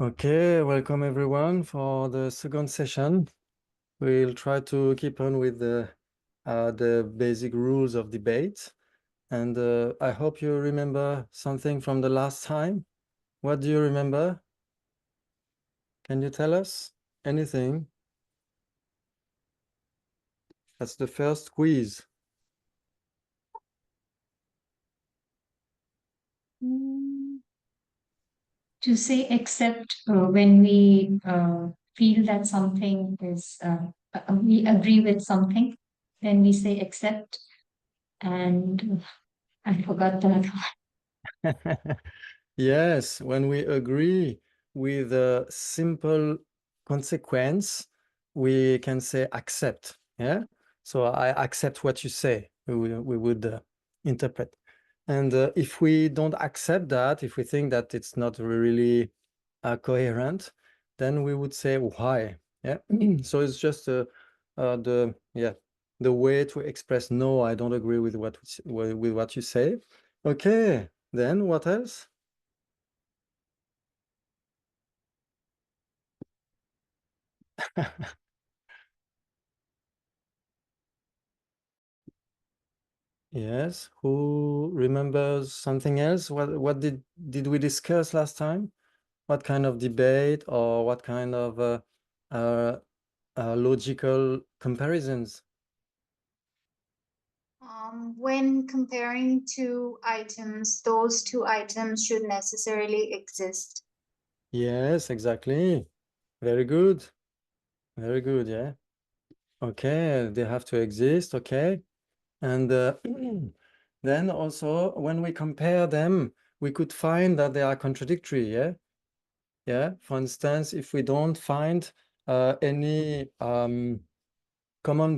Okay, welcome everyone for the second session. We'll try to keep on with the basic rules of debate. And I hope you remember something from the last time. What do you remember? Can you tell us anything? That's the first quiz. To say except when we feel that something is, we agree with something, then we say except, and I forgot that. Yes, when we agree with a simple consequence, we can say accept. Yeah. So I accept what you say. We would interpret. And if we don't accept that, if we think that it's not really coherent, then we would say why. Yeah. So it's just the way to express no, I don't agree with what you say. Okay. Then what else? Yes, who remembers something else? What did we discuss last time? What kind of debate or what kind of uh, logical comparisons? When comparing two items, those two items should necessarily exist. Yes, exactly. Very good. Very good, yeah. Okay, they have to exist, okay. And then also when we compare them, we could find that they are contradictory, yeah? Yeah, for instance, if we don't find any common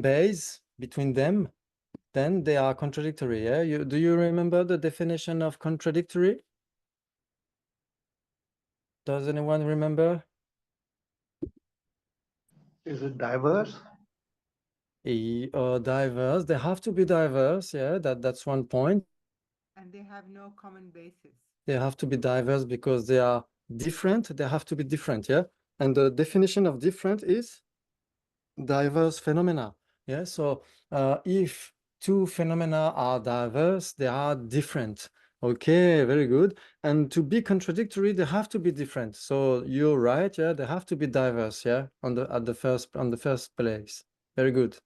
base between them, then they are contradictory. Yeah, do you remember the definition of contradictory? Does anyone remember? Is it diverse? Diverse. They have to be diverse. Yeah, that's one point. And they have no common basis. They have to be diverse because they are different. They have to be different. Yeah, and the definition of different is diverse phenomena. Yeah, so if two phenomena are diverse, they are different. Okay, very good. And to be contradictory, they have to be different. So you're right, yeah, they have to be diverse, yeah, on the first place. Very good.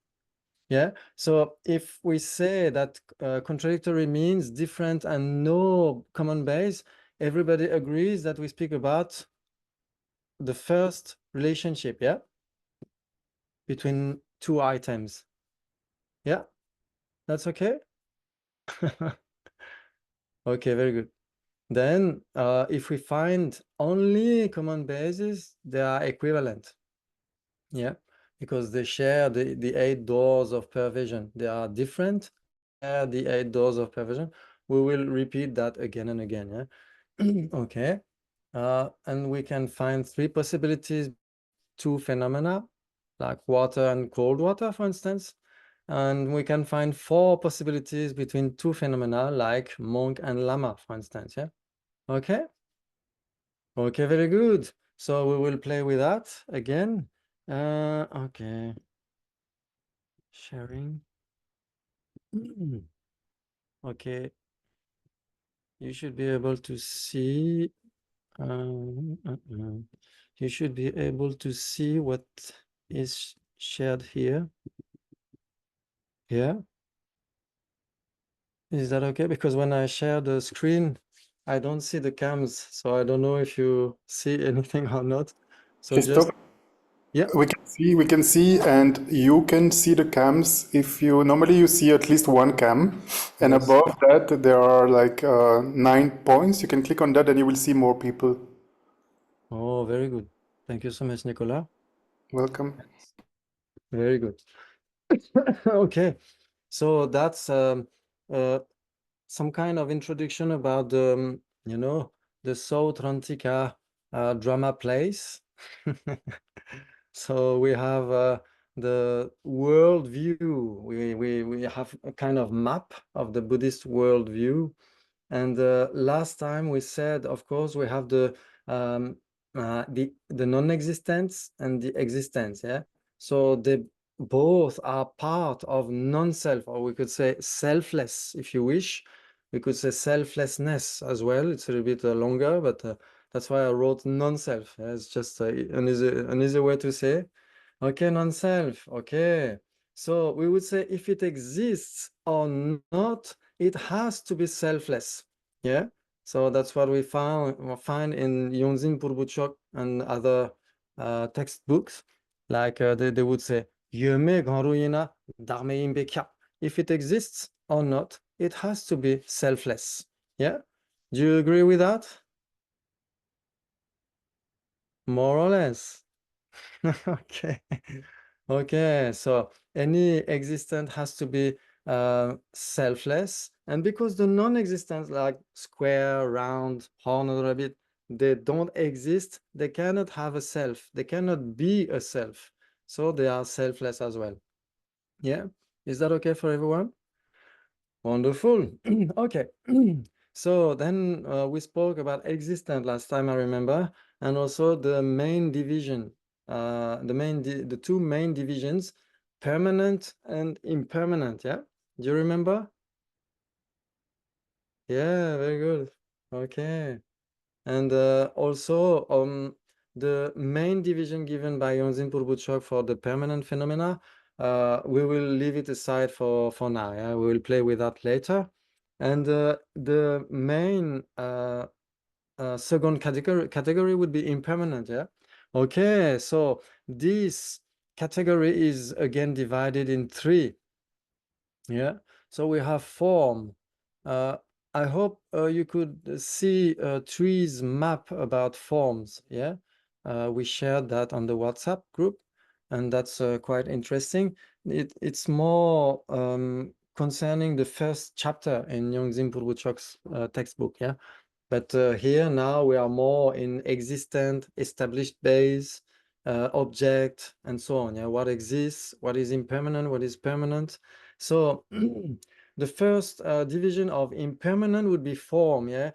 Yeah. So if we say that contradictory means different and no common base, everybody agrees that we speak about the first relationship, yeah, between two items. Yeah, that's okay. Okay, very good. Then if we find only common bases, they are equivalent. Yeah, because they share the 8 doors of perversion. They are different, share the 8 doors of perversion. We will repeat that again and again. Yeah. Okay. And we can find 3 possibilities, 2 phenomena, like water and cold water, for instance. And we can find 4 possibilities between 2 phenomena, like monk and lama, for instance. Yeah. Okay. Okay, very good. So we will play with that again. Okay. Sharing. Okay. You should be able to see. You should be able to see what is shared here. Yeah. Is that okay? Because when I share the screen, I don't see the cams, so I don't know if you see anything or not. So Christophe, just, yeah. we can see, and you can see the cams. If you normally you see at least one cam, and Yes. above that there are like 9 points. You can click on that, and you will see more people. Oh, very good. Thank you so much, Nicolas. Welcome. Very good. Okay, so that's some kind of introduction about the South Rantika drama plays. So we have the world view. We have a kind of map of the Buddhist world view. And last time we said, of course, we have the the non-existence and the existence, yeah? So they both are part of non-self, or we could say selfless, if you wish. We could say selflessness as well. It's a little bit longer, but that's why I wrote non-self. Yeah? It's just an easy way to say. Okay, non-self. Okay. So we would say if it exists or not, it has to be selfless. Yeah. So that's what we find in Yonzin Purbuchok and other textbooks. Like they would say, "Yeme ganruina darme imbekya." If it exists or not, it has to be selfless. Yeah. Do you agree with that? More or less. Okay. Okay, so any existent has to be selfless, and because the non-existent, like square, round, horn, or rabbit, they don't exist, they cannot have a self, they cannot be a self, so they are selfless as well. Yeah, is that okay for everyone? Wonderful. Okay. So then we spoke about existent last time, I remember, and also the main division, the two main divisions, permanent and impermanent. Yeah, do you remember? Yeah, very good. Okay. And also the main division given by Yonzin Purbuchok for the permanent phenomena, we will leave it aside for now. Yeah, we will play with that later. And the main second category would be impermanent. Yeah. Okay, so this category is again divided in three. Yeah. So we have form. I hope you could see Tree's map about forms. Yeah. We shared that on the WhatsApp group, and that's quite interesting. It's more concerning the first chapter in Yongzin Purbuchok's textbook. Yeah. But here now we are more in existent, established base, object, and so on. Yeah, what exists, what is impermanent, what is permanent. So the first division of impermanent would be form. Yeah,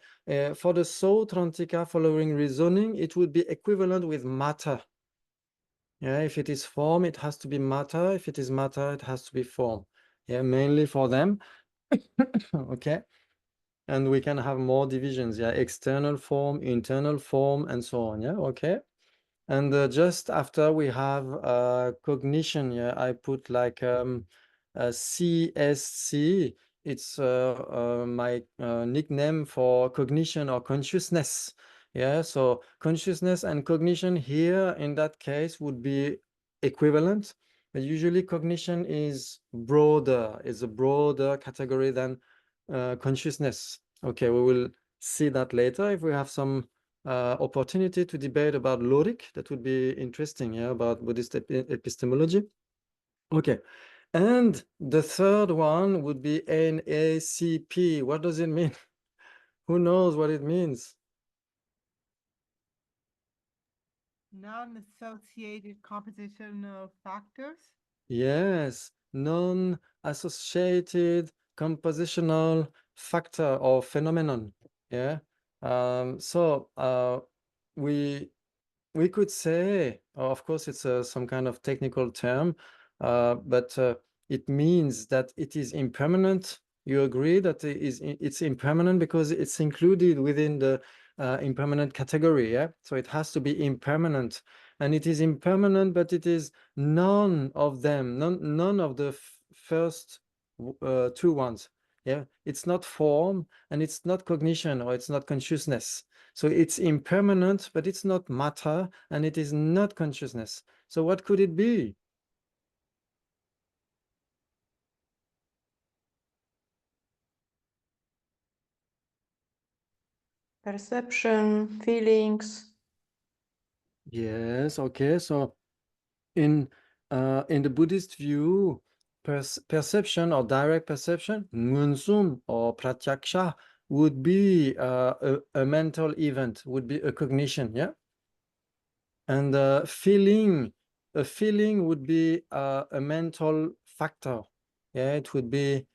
for the Sautrantika following reasoning, it would be equivalent with matter. Yeah, if it is form, it has to be matter. If it is matter, it has to be form. Yeah, mainly for them. Okay. And we can have more divisions, yeah, external form, internal form, and so on, yeah, okay. And just after we have cognition, yeah, I put like CSC. It's my nickname for cognition or consciousness. Yeah, so consciousness and cognition here in that case would be equivalent, but usually cognition is broader, is a broader category than consciousness. Okay, we will see that later if we have some opportunity to debate about logic. That would be interesting, yeah, about Buddhist epistemology. Okay, and the third one would be NACP. What does it mean? Who knows what it means? Non-associated compositional factors. Yes, non-associated compositional factor or phenomenon. Yeah. So we could say, of course, it's some kind of technical term, but it means that it is impermanent. You agree that it's impermanent because it's included within the impermanent category, yeah? So it has to be impermanent. And it is impermanent, but it is none of them, none of the first two ones, yeah? It's not form, and it's not cognition, or it's not consciousness. So it's impermanent, but it's not matter, and it is not consciousness. So what could it be? Perception, feelings. Yes, okay. So in the Buddhist view, perception or direct perception, ngunsum or pratyaksha, would be a mental event, would be a cognition, yeah? And a feeling would be a mental factor. Yeah, it would be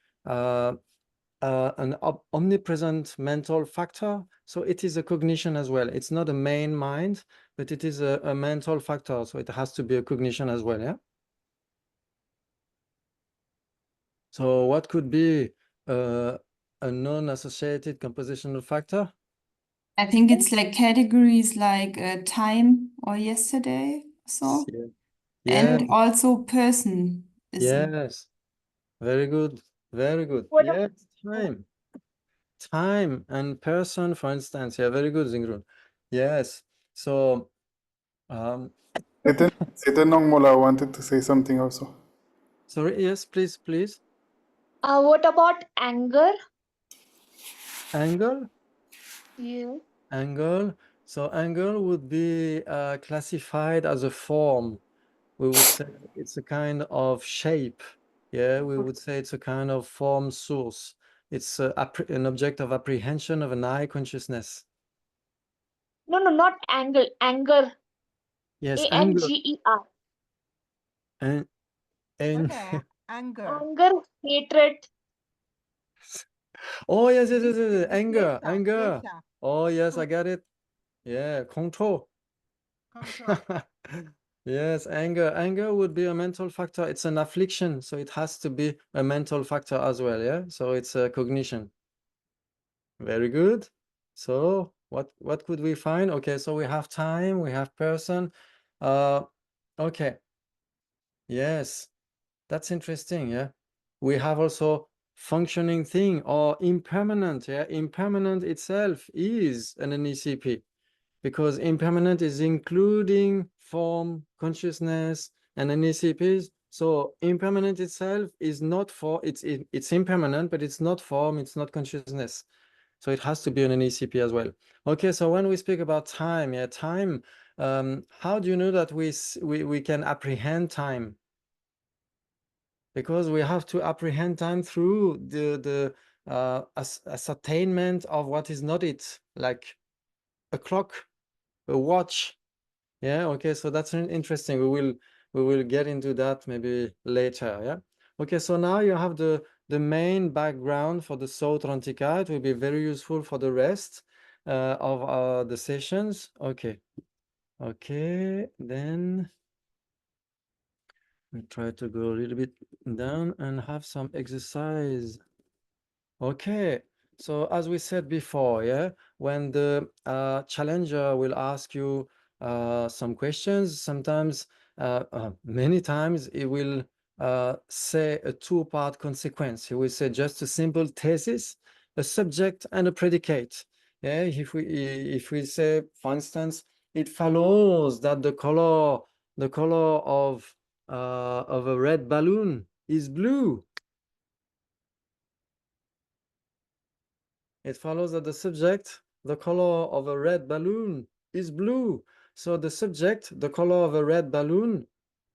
an omnipresent mental factor. So it is a cognition as well. It's not a main mind, but it is a mental factor. So it has to be a cognition as well, yeah? So what could be a non-associated compositional factor? I think it's like categories like time or yesterday, so. Yeah. And Yes, also person is a- yes. Very good. Very good. What Yes, time. Time and person, for instance. Yeah, very good, Zingrun. Yes. So, Chetan Nongmola wanted to say something also. sorry, yes, please. what about anger? Angle, Yeah. angle. So angle would be classified as a form. We would say it's a kind of shape. Yeah, we would say it's a kind of form source. It's an object of apprehension of an eye consciousness. No, not angle. Anger. Yes, anger. Anger. And Okay, anger. Anger, hatred. oh yes, anger, Desha, anger. desha, Oh yes, I got it. Yeah, control. control. Yes, anger. Anger would be a mental factor. It's an affliction, so it has to be a mental factor as well, yeah? So it's a cognition. Very good. So what could we find? Okay, so we have time, we have person. Okay. Yes, that's interesting, yeah. We have also functioning thing or impermanent, yeah. Impermanent itself is an NECP. Because impermanent is including form, consciousness, and NECPs. So impermanent itself is not it's impermanent, but it's not form, it's not consciousness. So it has to be an NECP as well. Okay, so when we speak about time, yeah, time, how do you know that we can apprehend time? Because we have to apprehend time through the ascertainment of what is not it, like a clock, a watch. Yeah, okay, so that's interesting. We will get into that maybe later, yeah. Okay, so now you have the main background for the Sautrantika. It will be very useful for the rest of the sessions. Okay. Okay, then we try to go a little bit down and have some exercise. Okay, so as we said before, yeah, when the challenger will ask you some questions, sometimes, many times, he will say a two-part consequence. He will say just a simple thesis, a subject, and a predicate. Yeah, if we say, for instance, it follows that the color of a red balloon is blue. It follows that the subject, the color of a red balloon is blue. So the subject, the color of a red balloon,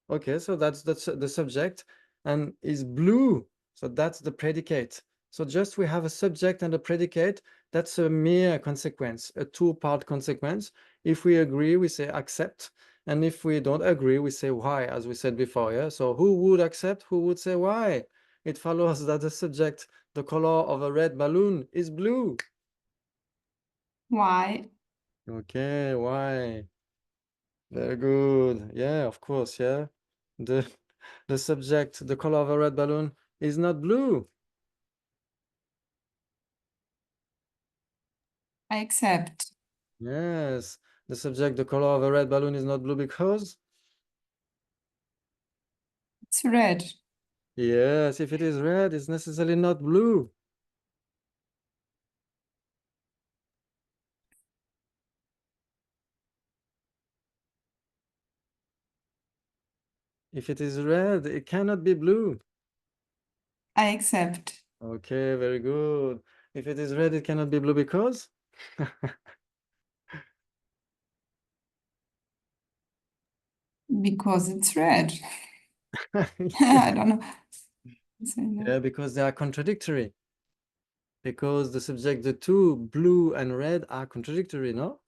okay, so that's the subject, and is blue. So that's the predicate. So just we have a subject and a predicate. That's a mere consequence, a two-part consequence. If we agree, we say accept. And if we don't agree, we say why, as we said before, yeah? So who would accept? Who would say why? It follows that the subject, the color of a red balloon is blue. why. Okay, why? Very good. Yeah, of course, yeah. The the subject, the color of a red balloon is not blue. I accept. Yes, the subject, the color of a red balloon is not blue because, It's red. yes, if it is red, it's necessarily not blue. If it is red, it cannot be blue. I accept. Okay, very good. If it is red, it cannot be blue because, Because it's red. I don't know. Say no. yeah, because they are contradictory. Because the subject, the two, blue and red, are contradictory, no?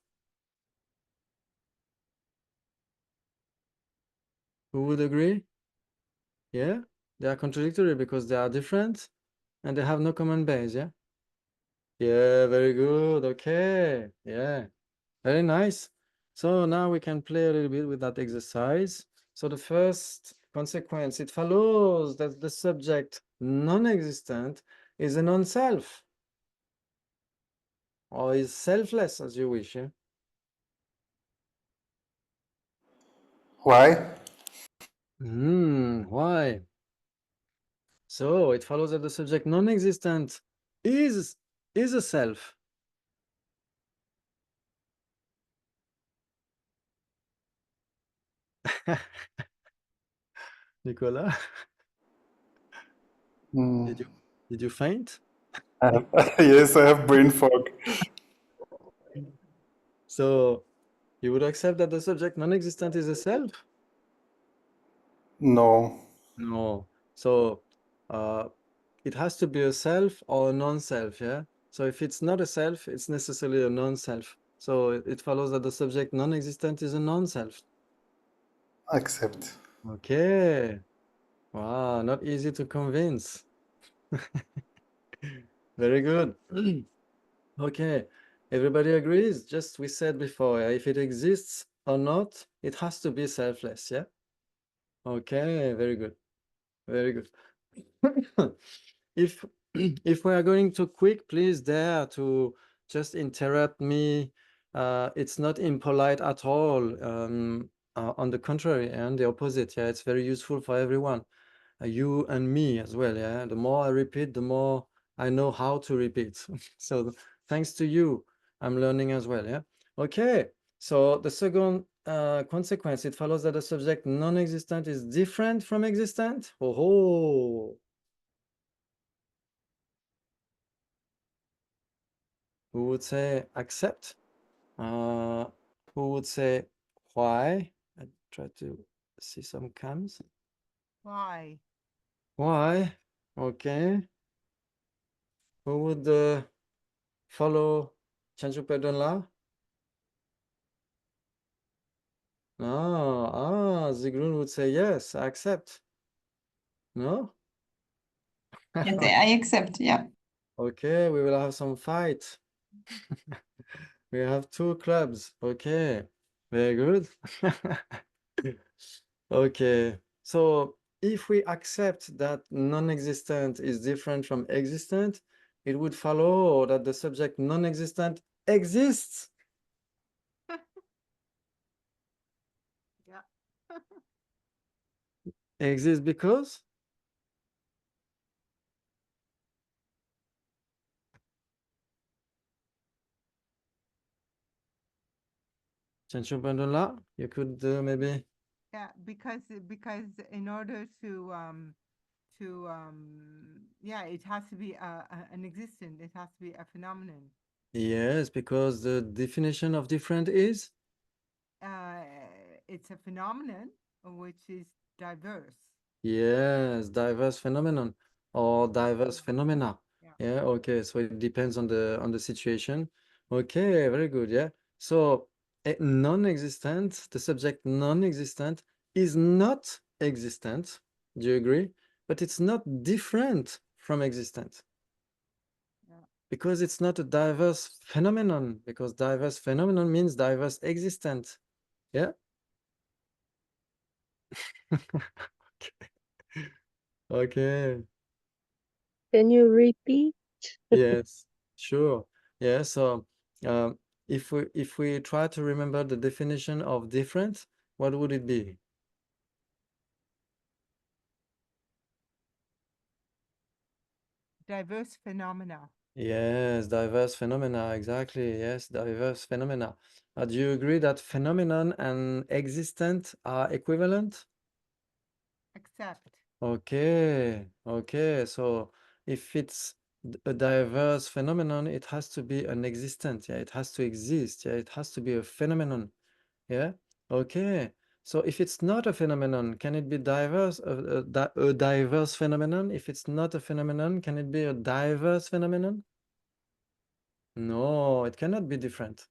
Who would agree? Yeah, they are contradictory because they are different and they have no common base, yeah? Yeah, very good. Okay. Yeah. Very nice. So now we can play a little bit with that exercise. So the first consequence, it follows that the subject non-existent is a non-self or is selfless, as you wish. Yeah? Why? Why? So it follows that the subject non-existent is a self. Nicolas, Hmm. did you faint? Yes, I have brain fog. So you would accept that the subject non-existent is a self? No. No. So it has to be a self or a non-self, yeah? So if it's not a self, it's necessarily a non-self. So it follows that the subject non-existent is a non-self. Accept. Okay. Wow, not easy to convince. Very good. Okay. Everybody agrees? Just we said before, yeah? If it exists or not, it has to be selfless, yeah? Okay, very good. Very good. If if we are going too quick, please dare to just interrupt me. It's not impolite at all. On the contrary, and the opposite. Yeah, it's very useful for everyone, you and me as well. Yeah, the more I repeat, the more I know how to repeat. So thanks to you, I'm learning as well. Yeah. Okay. So the second consequence, it follows that the subject non-existent is different from existent. Oh. Who would say accept? Who would say why? I try to see some cams. Why? Why? Okay. Who would follow Chanchupe Donla? Zigrun would say yes, I accept. No? Yes, I accept. Yeah. Okay, we will have some fight. We have two clubs. Okay, very good. Okay, so if we accept that non-existent is different from existent, it would follow that the subject non-existent exists. Yeah. Exists because? Chanchu Bandola, you could maybe. Yeah, because in order to yeah, it has to be an existent. It has to be a phenomenon. Yes, because the definition of different is? It's a phenomenon which is diverse. Yes, diverse phenomenon or diverse phenomena. Yeah. Yeah, okay. So it depends on the situation. Okay, very good. Yeah. So non-existent, the subject non-existent is not existent. Do you agree? But it's not different from existent. Yeah. Because it's not a diverse phenomenon, because diverse phenomenon means diverse existent. Yeah. Okay. Okay. Can you repeat? Yes, sure. Yeah, so um, if we try to remember the definition of different, what would it be? Diverse phenomena. Yes, diverse phenomena, exactly. Yes, diverse phenomena. Do you agree that phenomenon and existent are equivalent? Accept. Okay, okay. So if it's a diverse phenomenon, it has to be an existent. Yeah, it has to exist. Yeah, it has to be a phenomenon. Yeah. Okay. So if it's not a phenomenon, can it be diverse? A diverse phenomenon? If it's not a phenomenon, can it be a diverse phenomenon? No, it cannot be different.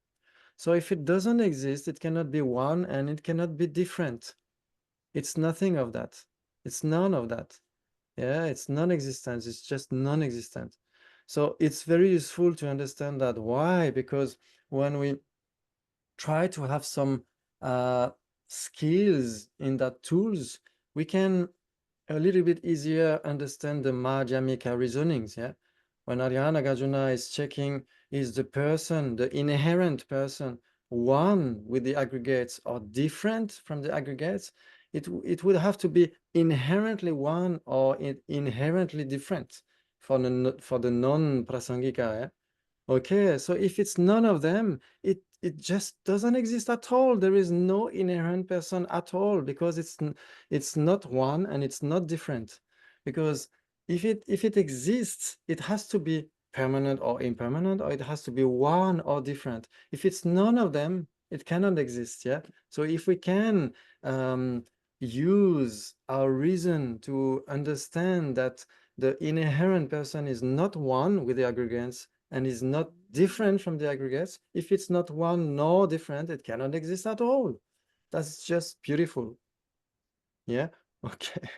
So if it doesn't exist, it cannot be one and it cannot be different. It's nothing of that. It's none of that. Yeah, it's non-existence. It's just non-existent. So it's very useful to understand that. Why? Because when we try to have some skills in that tools, we can a little bit easier understand the Madhyamika reasonings. Yeah, when Arya Nagarjuna is checking, is the person, the inherent person, one with the aggregates or different from the aggregates? It would have to be inherently one or inherently different for the non-prasangika. Yeah? Okay, so if it's none of them, it just doesn't exist at all. There is no inherent person at all, because it's not one and it's not different. Because if it exists, it has to be permanent or impermanent, or it has to be one or different. If it's none of them, it cannot exist. Yeah. So if we can use our reason to understand that the inherent person is not one with the aggregates and is not different from the aggregates. If it's not one nor different, it cannot exist at all. That's just beautiful. Yeah. Okay.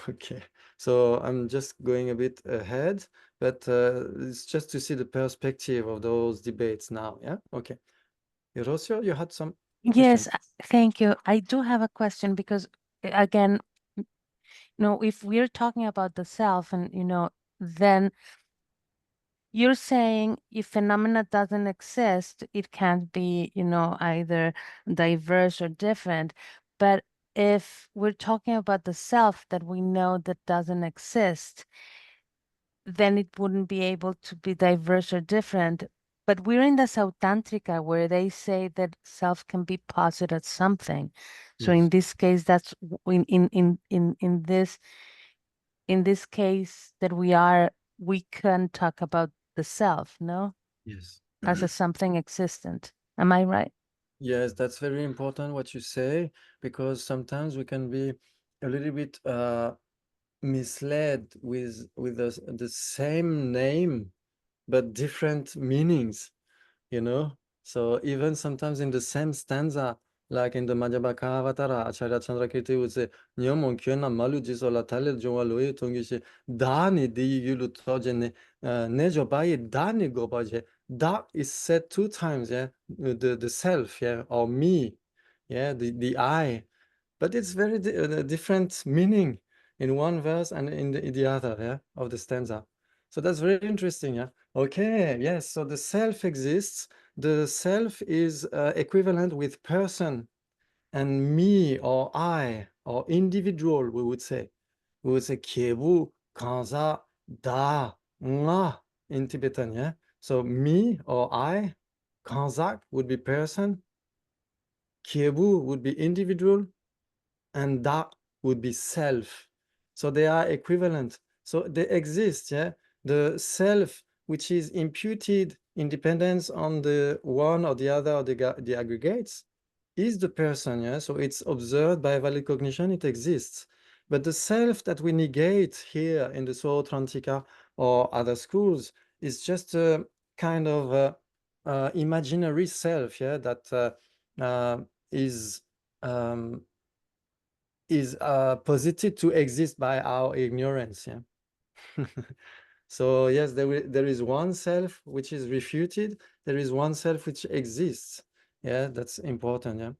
Okay. So I'm just going a bit ahead, but it's just to see the perspective of those debates now. Yeah. Okay. Erosio, you had some Yes, question. thank you. I do have a question because, again, if we're talking about the self and, then you're saying if phenomena doesn't exist, it can't be, either diverse or different. But if we're talking about the self that we know that doesn't exist, then it wouldn't be able to be diverse or different. But we're in the Sautantrika where they say that self can be posited something. So in Yes. this case, that's in this case that we can talk about the self, no? Yes. As a something existent. Am I right? Yes, that's very important what you say, because sometimes we can be a little bit misled with the same name but different meanings, So even sometimes in the same stanza, like in the Madhyabhakavatara, Acharya Chandrakirti would say, Nyomon kyona malu jisola talel jongwa loye tongishi, dani di yulu tojene, nejo baye dani gobaje. Da is said 2 times, yeah, the self, yeah, or me, yeah, the I. But it's very different meaning in one verse and in the other, yeah, of the stanza. So that's very interesting, yeah. Okay, yes, so the self exists. The self is equivalent with person and me or I or individual, we would say. We would say kebu, kanza, da, nga in Tibetan, yeah. So me or I, kanzak would be person, kebu would be individual, and da would be self. So they are equivalent. So they exist, yeah. The self, which is imputed independence on the one or the other or the aggregates, is the person, yeah. So it's observed by valid cognition, it exists. But the self that we negate here in the Sootrantika or other schools is just a kind of imaginary self, yeah, that is posited to exist by our ignorance. Yeah. So yes, there is one self which is refuted. There is one self which exists. Yeah, that's important. Yeah.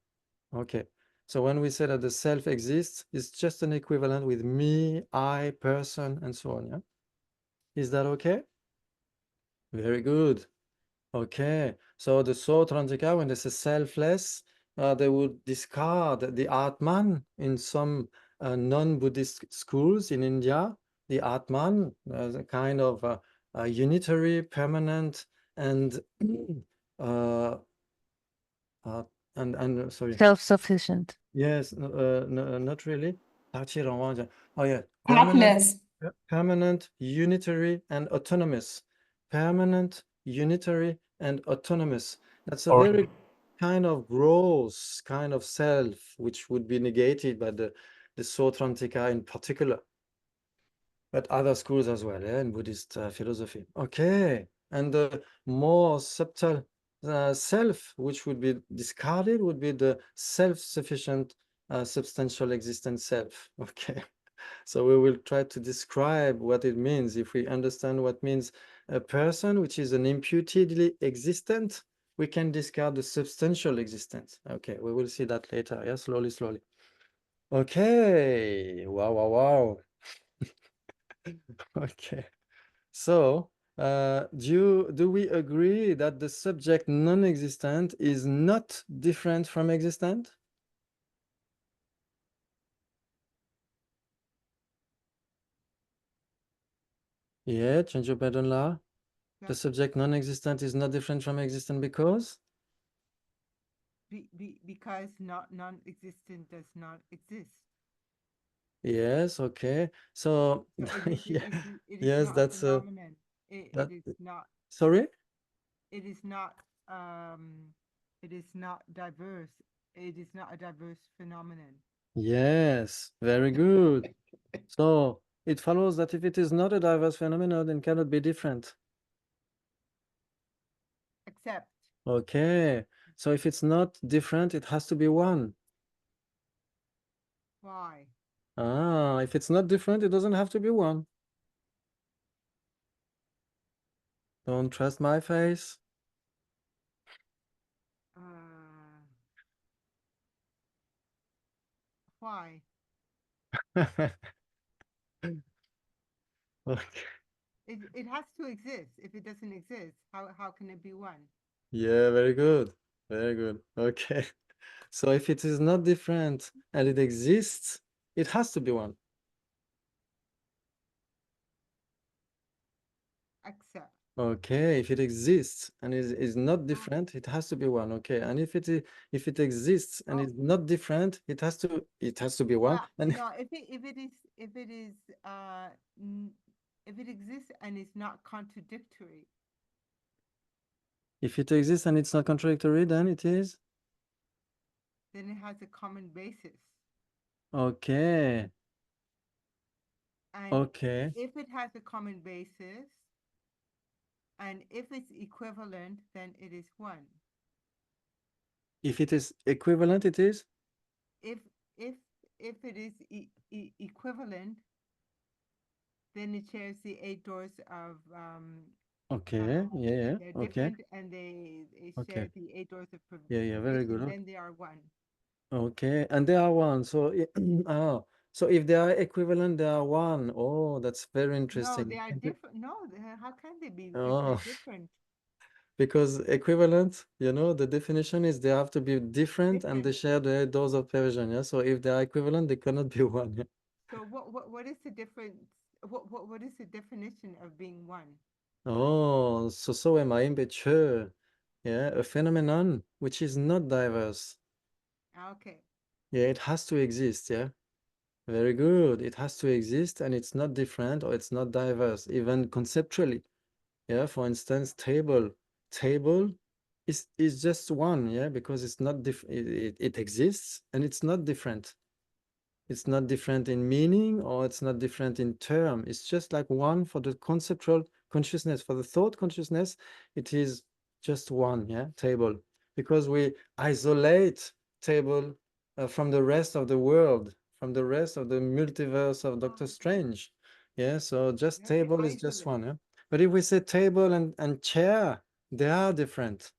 Okay. So when we say that the self exists, it's just an equivalent with me, I, person, and so on. Yeah. Is that okay? Very good. Okay. So the Sootrantika, when they say selfless, they would discard the Atman in some non-Buddhist schools in India. The Atman as a kind of unitary, permanent, and uh, sorry. Self-sufficient. Yes, no, not really. Oh yeah, Heartless. permanent, unitary, and autonomous. Permanent, unitary, and autonomous. That's a very kind of gross kind of self, which would be negated by the Sotrantika in particular, but other schools as well, yeah, in Buddhist philosophy. Okay, and the more subtle self, which would be discarded, would be the self-sufficient substantial existent self. Okay, So we will try to describe what it means. If we understand what means a person, which is an imputedly existent, we can discard the substantial existence. Okay, we will see that later. Yeah, slowly, slowly. Okay. Wow, wow, wow. Okay. So, do we agree that the subject non-existent is not different from existent? Yeah, change your pattern la. The Yeah. subject non-existent is not different from existent because? Because non-existent does not exist. Yes, okay. So, So yeah, it is yes, not a that's phenomenon. that. It is not. Sorry? It is not. It is not diverse. It is not a diverse phenomenon. Yes, very good. So it follows that if it is not a diverse phenomenon, then cannot be different. Except. Okay. So if it's not different, it has to be one. Why? Ah, if it's not different, it doesn't have to be one. Don't trust my face. Why? Okay. It has to exist. If it doesn't exist, how can it be one? Yeah, very good. Very good. Okay. So if it is not different and it exists, it has to be one. Except. Okay, if it exists and is not different, it has to be one. Okay, and if it exists and is not different, it has to be one. And No, if it exists and is not contradictory. if it exists and it's not contradictory, then it is? Then it has a common basis. Okay. And Okay. if it has a common basis, and if it's equivalent, then it is one. If it is equivalent, it is? If it is equivalent, then it shares the 8 doors of Okay, yeah, they're okay. different and they share Okay. the 8 doors of Yeah, very good. then they are one. Okay, and they are one. So so if they are equivalent, they are one. Oh, that's very No, interesting. they are different. No, how can they be if Oh, they're different? because equivalent, the definition is they have to be different and they share the 8 doors of perversion. Yeah, so if they are equivalent, they cannot be one. Yeah? So what is the difference? What is the definition of being one? Oh, so am I immature. Yeah, a phenomenon which is not diverse. Okay. Yeah, it has to exist. Yeah, very good. It has to exist and it's not different or it's not diverse, even conceptually. Yeah, for instance, table is just one. Yeah, because it's not it exists and it's not different. It's not different in meaning or it's not different in term. It's just like one for the conceptual consciousness. For the thought consciousness, it is just one, yeah, table. Because we isolate table from the rest of the world, from the rest of the multiverse of Doctor Strange. Yeah, so just table is just one, yeah. But if we say table and chair, they are different.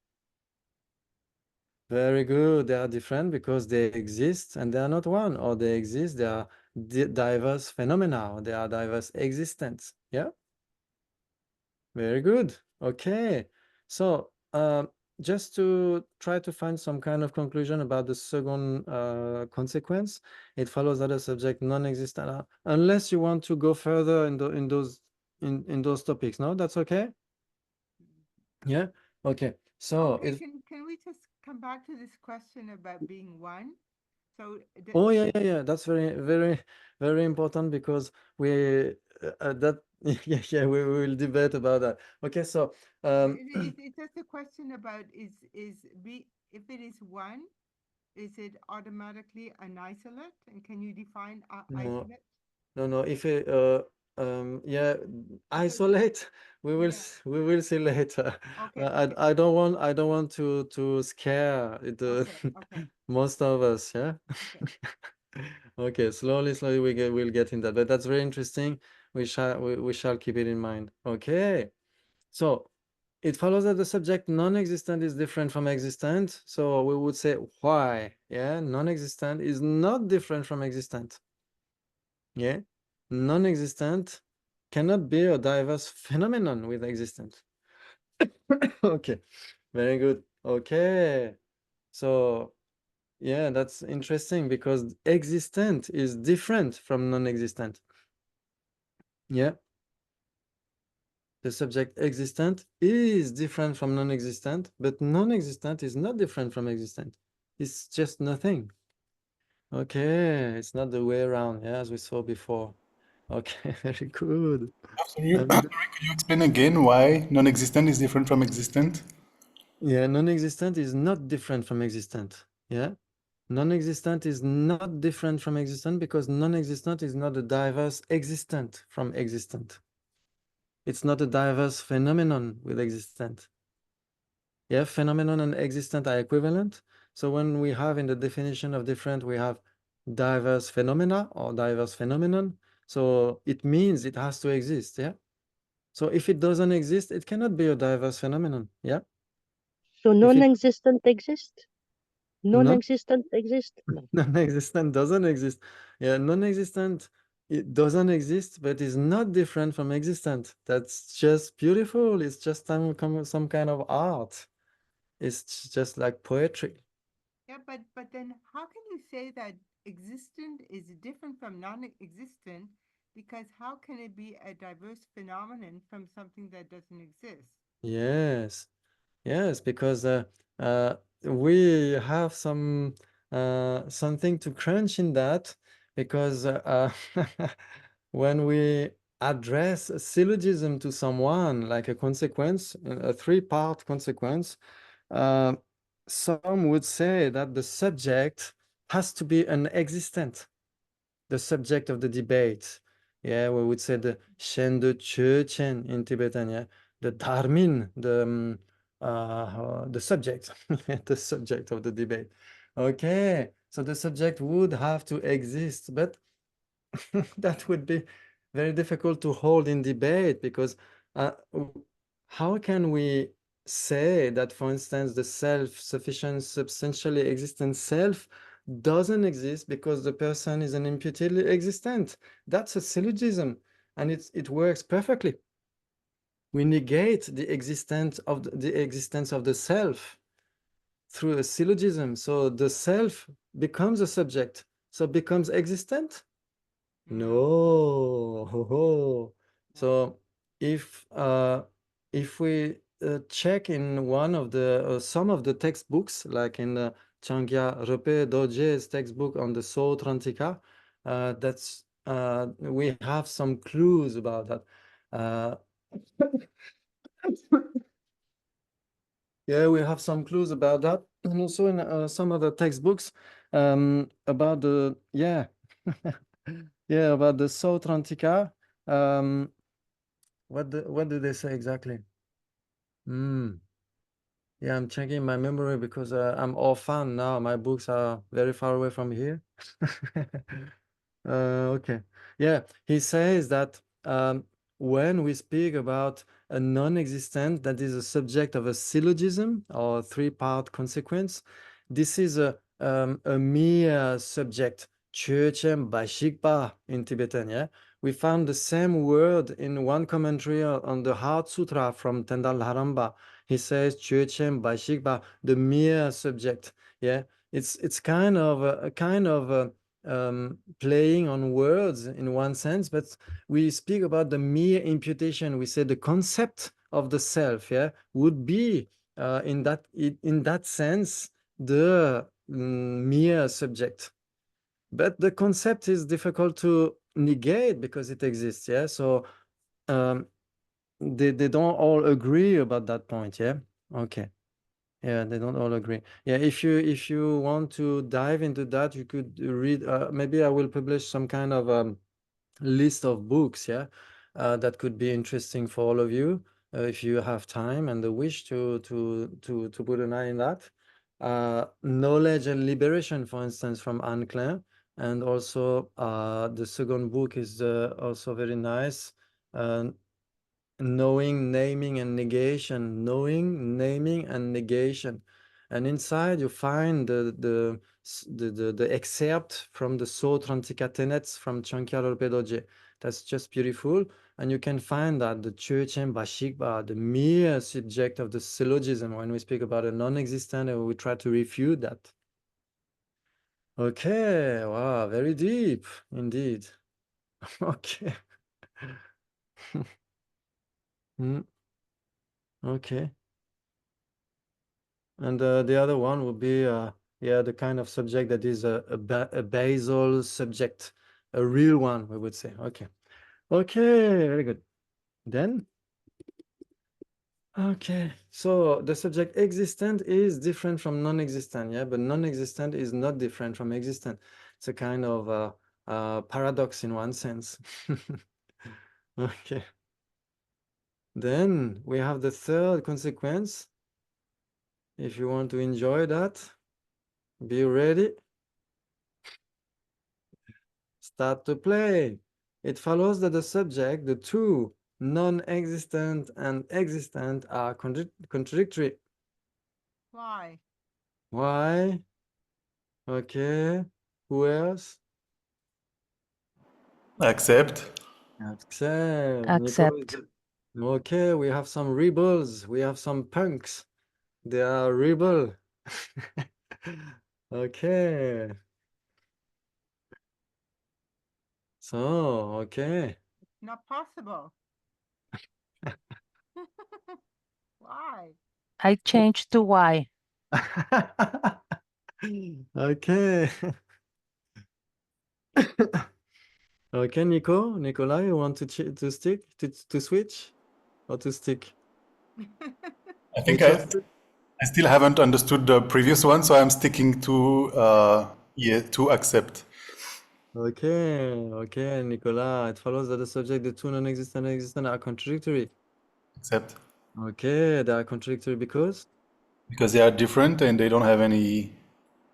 Very good. They are different because they exist and they are not one, or they exist, they are diverse phenomena, or they are diverse existence. Yeah. Very good. Okay. So just to try to find some kind of conclusion about the second consequence, it follows that a subject non-existent, unless you want to go further in those topics. No, that's okay. Yeah. Okay. So Okay, can we just come back to this question about being one? So oh yeah. That's very important because we that yeah we will debate about that. Okay, so it's just a question about if it is one, is it automatically an isolate? And can you define no isolate? no if it yeah, isolate we will we will see later. Okay, I don't want to scare the okay. most of us. Yeah. Okay. Okay, slowly, we'll get in that, but that's very interesting. We shall keep it in mind. Okay, so it follows that the subject non-existent is different from existent. So we would say why? Yeah, non-existent is not different from existent. Yeah, non-existent cannot be a diverse phenomenon with existent. Okay, very good. Okay, so yeah, that's interesting because existent is different from non-existent. Yeah, the subject existent is different from non-existent, but non-existent is not different from existent. It's just nothing. Okay, it's not the way around, yeah, as we saw before. Okay, very good. Could you explain again why non-existent is different from existent? Yeah, non-existent is not different from existent. Yeah, non-existent is not different from existent because non-existent is not a diverse existent from existent. It's not a diverse phenomenon with existent. Yeah, phenomenon and existent are equivalent. So when we have in the definition of different, we have diverse phenomena or diverse phenomenon. So it means it has to exist. Yeah. So if it doesn't exist, it cannot be a diverse phenomenon. Yeah. So If it non-existent exists? Non-existent exists? No. non-existent doesn't exist. Yeah, non-existent, it doesn't exist, but is not different from existent. That's just beautiful. It's just some kind of art. It's just like poetry. Yeah, but then how can you say that existent is different from non-existent? Because how can it be a diverse phenomenon from something that doesn't exist? Yes, yes, because we have something to crunch in that, because when we address a syllogism to someone, like a consequence, a three-part consequence, uh, some would say that the subject has to be an existent, the subject of the debate. Yeah, we would say the Shen de Chen in Tibetan, yeah, the Dharmin, the subject, the subject of the debate. Okay, so the subject would have to exist, but that would be very difficult to hold in debate because how can we say that, for instance, the self-sufficient, substantially existent self doesn't exist because the person is an imputedly existent? That's a syllogism, and it works perfectly. We negate the existence of the self through a syllogism, so the self becomes a subject, so becomes existent. No. So if we check in one of the some of the textbooks, like in Changyar Repe Dorje's textbook on the Soul Trantika, that's we have some clues about that. Yeah, we have some clues about that, and also in some other textbooks about the yeah about the Sautrantika. What do they say exactly? Yeah, I'm checking my memory because I'm orphan now. My books are very far away from here. Okay. Yeah, he says that when we speak about a non-existent that is a subject of a syllogism or three-part consequence, this is a mere subject. Chöchem Bashikpa in Tibetan, yeah? We found the same word in one commentary on the Heart Sutra from Tendal Haramba. He says Chöchem Bashikpa, the mere subject. Yeah, it's kind of playing on words in one sense, but we speak about the mere imputation. We say the concept of the self, yeah, would be in that sense the mere subject. But the concept is difficult to negate because it exists, yeah. So they don't all agree about that point, yeah. Okay. Yeah, they don't all agree. Yeah, if you want to dive into that, you could read. Maybe I will publish some kind of list of books. Yeah, that could be interesting for all of you if you have time and the wish to put an eye in that. Knowledge and Liberation, for instance, from Anne Claire, And also the second book is also very nice. Knowing, naming, and negation. Knowing, naming, and negation. And inside you find the excerpt from the Sotrantika tenets from Chankya Rinpoche Doje. That's just beautiful. And you can find that the Chochen Bashikba, the mere subject of the syllogism, when we speak about a non-existent, and we try to refute that. Okay, wow, very deep indeed. Okay. Okay. And the other one would be, yeah, the kind of subject that is a basal subject, a real one, we would say. Okay. Okay, very good. Then, okay, so the subject existent is different from non-existent, yeah, but non-existent is not different from existent. It's a kind of paradox in one sense. Okay. Then we have the third consequence. If you want to enjoy that, be ready. Start to play. It follows that the subject, the two, non-existent and existent, are contradictory. Why? Why? Okay. Who else? Accept. Accept. Nico is Accept. okay, we have some rebels. We have some punks. They are rebel. Okay. So, okay. Not possible. Why? I changed to why. Okay. Okay, Nikolai, you want to stick to switch or to stick? I think We trust it? I still haven't understood the previous one, so I'm sticking to to accept. Okay, Nicola. It follows that the subject, the two non-existent and existent are contradictory. Accept. Okay, they are contradictory because Because they are different and they don't have any,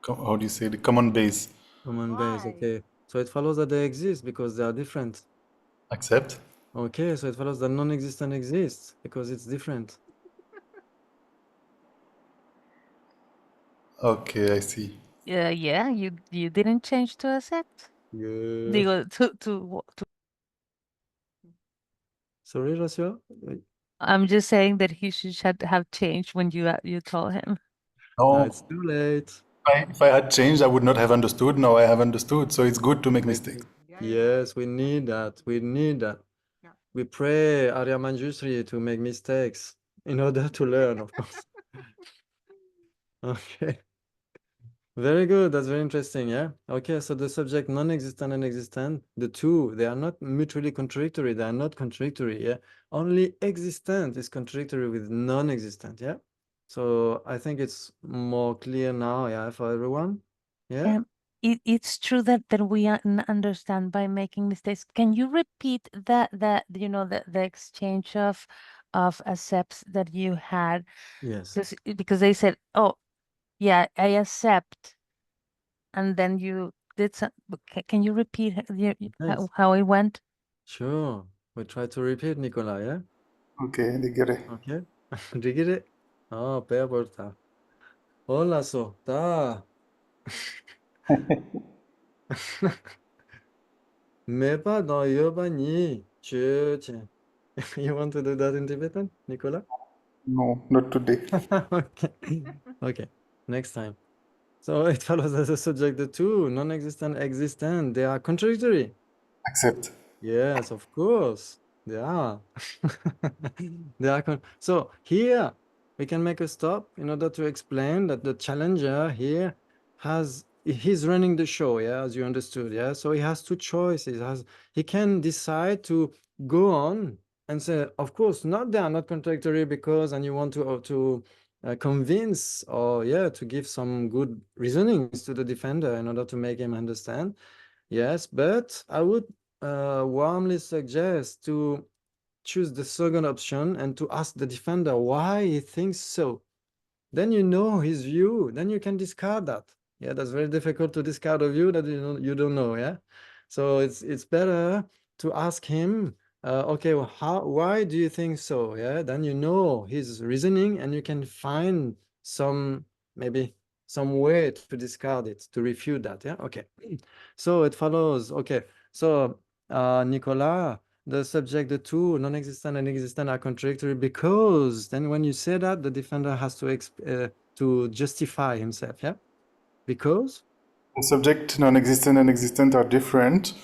how do you say, the common base. common base. Why? Okay, so it follows that they exist because they are different. Accept. Okay, so it follows that non-existent exists because it's different. Okay, I see. Yeah, you didn't change to accept. Yeah. Digo, to Sorry, Rasio? I'm just saying that he should have changed when you told him. No, It's too late. if I had changed, I would not have understood. Now I have understood, so it's good to make mistakes. Yes, we need that. We need that. Yeah. We pray Arya Manjushri to make mistakes in order to learn, of course. Okay. Very good. That's very interesting. Yeah. Okay. So the subject non-existent and existent, the two, they are not mutually contradictory. They are not contradictory. Yeah. Only existent is contradictory with non-existent. Yeah. So I think it's more clear now. Yeah, for everyone. Yeah. It's true that we understand by making mistakes. Can you repeat the exchange of accepts that you had? Yes. Because they said, oh, yeah, I accept, and then you did some. Can you repeat Yes. how it went? Sure. We try to repeat, Nicola. Yeah. Okay, digere. Okay. Rigire. Oh, pe porta. Hola, so ta. Mepa no yoba ni chuche. You want to do that in Tibetan, Nicola? No, not today. Okay. Okay. Next time. So it follows as a subject, the two, non-existent, existent, they are contradictory. Accept. Yes, of course. They are. They are so here we can make a stop in order to explain that the challenger here he's running the show, yeah, as you understood, yeah. So he has two choices. He can decide to go on and say, of course, they are not contradictory because, and you want to convince or yeah, to give some good reasonings to the defender in order to make him understand. Yes, but I would warmly suggest to choose the second option and to ask the defender why he thinks so. Then you know his view, then you can discard that. Yeah, that's very difficult to discard a view that you don't know. Yeah, so it's better to ask him. Okay, well, why do you think so? Yeah, then you know his reasoning, and you can find maybe some way to discard it, to refute that. Yeah, okay. So it follows. Okay, so Nicolas, the subject, the two, non-existent and existent, are contradictory because then when you say that, the defender has to justify himself. Yeah, because The subject, non-existent and existent are different.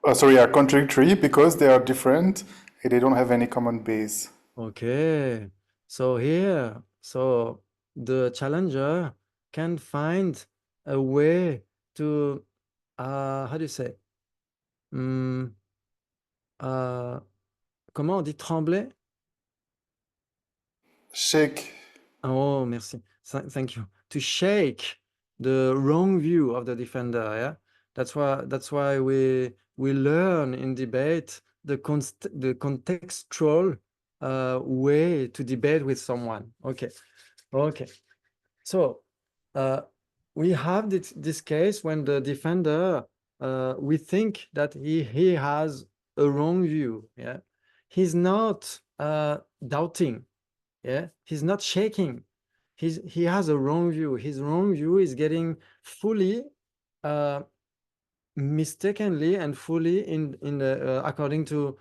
Are contradictory because they are different and they don't have any common base. okay, so here, so the challenger can find a way to how do you say? Comment on dit trembler? Shake. Oh, merci. Thank you. To shake the wrong view of the defender, yeah? That's why we learn in debate the contextual way to debate with someone. Okay. Okay. So we have this case when the defender we think that he has a wrong view, yeah? He's not doubting. Yeah, he's not shaking. He has a wrong view. His wrong view is getting fully mistakenly and fully in according to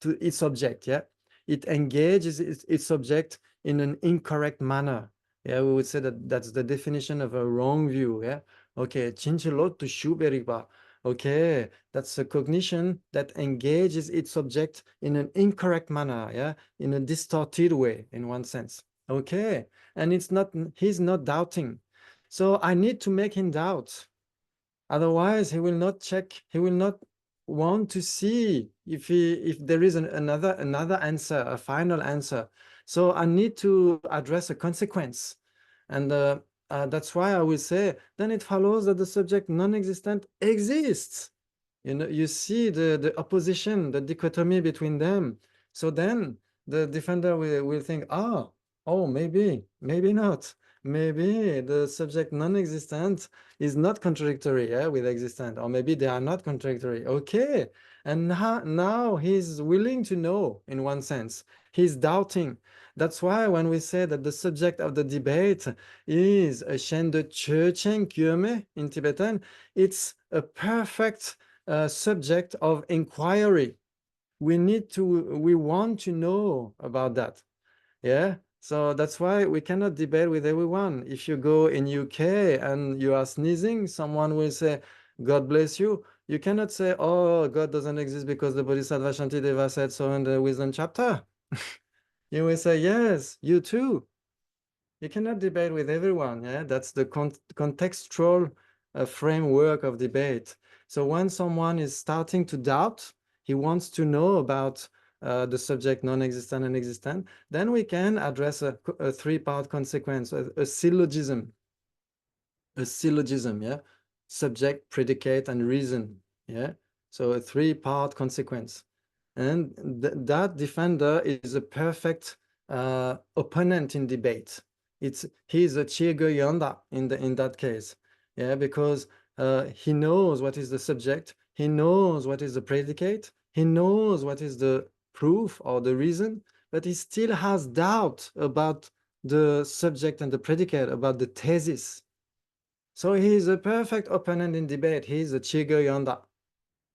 its object. Yeah, it engages its subject in an incorrect manner. Yeah, we would say that that's the definition of a wrong view. Yeah, okay, chinchilot to shuberiba. Okay, that's a cognition that engages its subject in an incorrect manner, yeah, in a distorted way, in one sense. Okay, and he's not doubting. So I need to make him doubt. Otherwise, he will not check, he will not want to see if there is another answer, a final answer. So I need to address a consequence. And that's why I will say, then it follows that the subject non-existent exists. You know, you see the opposition, the dichotomy between them. So then the defender will think, oh, maybe not. Maybe the subject non-existent is not contradictory, yeah, with existent, or maybe they are not contradictory. Okay, and now he's willing to know in one sense. He's doubting. That's why when we say that the subject of the debate is a shen de chöchen kyöme in Tibetan, it's a perfect subject of inquiry. We want to know about that. Yeah. So that's why we cannot debate with everyone. If you go in UK and you are sneezing, someone will say, God bless you. You cannot say, oh, God doesn't exist because the Bodhisattva Shantideva said so in the wisdom chapter. You will say, yes, you too. You cannot debate with everyone. Yeah, that's the contextual framework of debate. So when someone is starting to doubt, he wants to know about the subject non-existent and existent, then we can address a three-part consequence, a syllogism. A syllogism, yeah? Subject, predicate, and reason, yeah? So a three-part consequence. And that defender is a perfect opponent in debate. He's a Chigo Yonda in that case, yeah, because he knows what is the subject, he knows what is the predicate, he knows what is the proof or the reason, but he still has doubt about the subject and the predicate, about the thesis. So he is a perfect opponent in debate. He is a Chigo Yonda.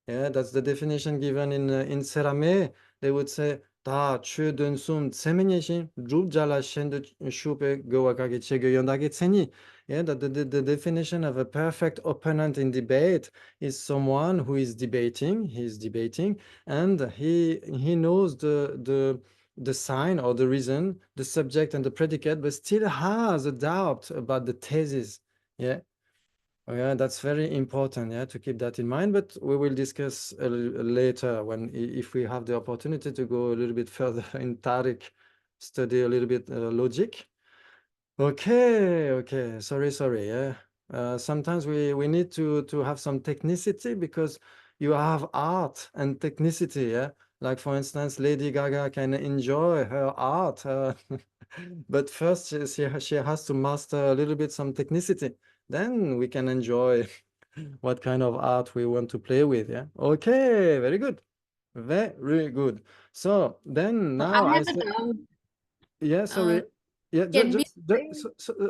Yeah, that's the definition given in Serame. They would say, "Da chö dun sum tsemenyeshin drup jala shen de shupe gowakage chege yondage tseni." Yeah, that the definition of a perfect opponent in debate is someone who is debating. He's debating, and he knows the sign or the reason, the subject and the predicate, but still has a doubt about the thesis. Yeah. Oh, yeah, that's very important, yeah, to keep that in mind, but we will discuss later if we have the opportunity to go a little bit further in Tariq, study a little bit logic. Okay, sorry, yeah. Sometimes we need to have some technicity because you have art and technicity, yeah. Like for instance, Lady Gaga can enjoy her art, but first she has to master a little bit some technicity. Then we can enjoy what kind of art we want to play with. Yeah. Okay. Very good. Very good. So then now I I have a say, doubt. yeah, sorry. Yeah, Can we say?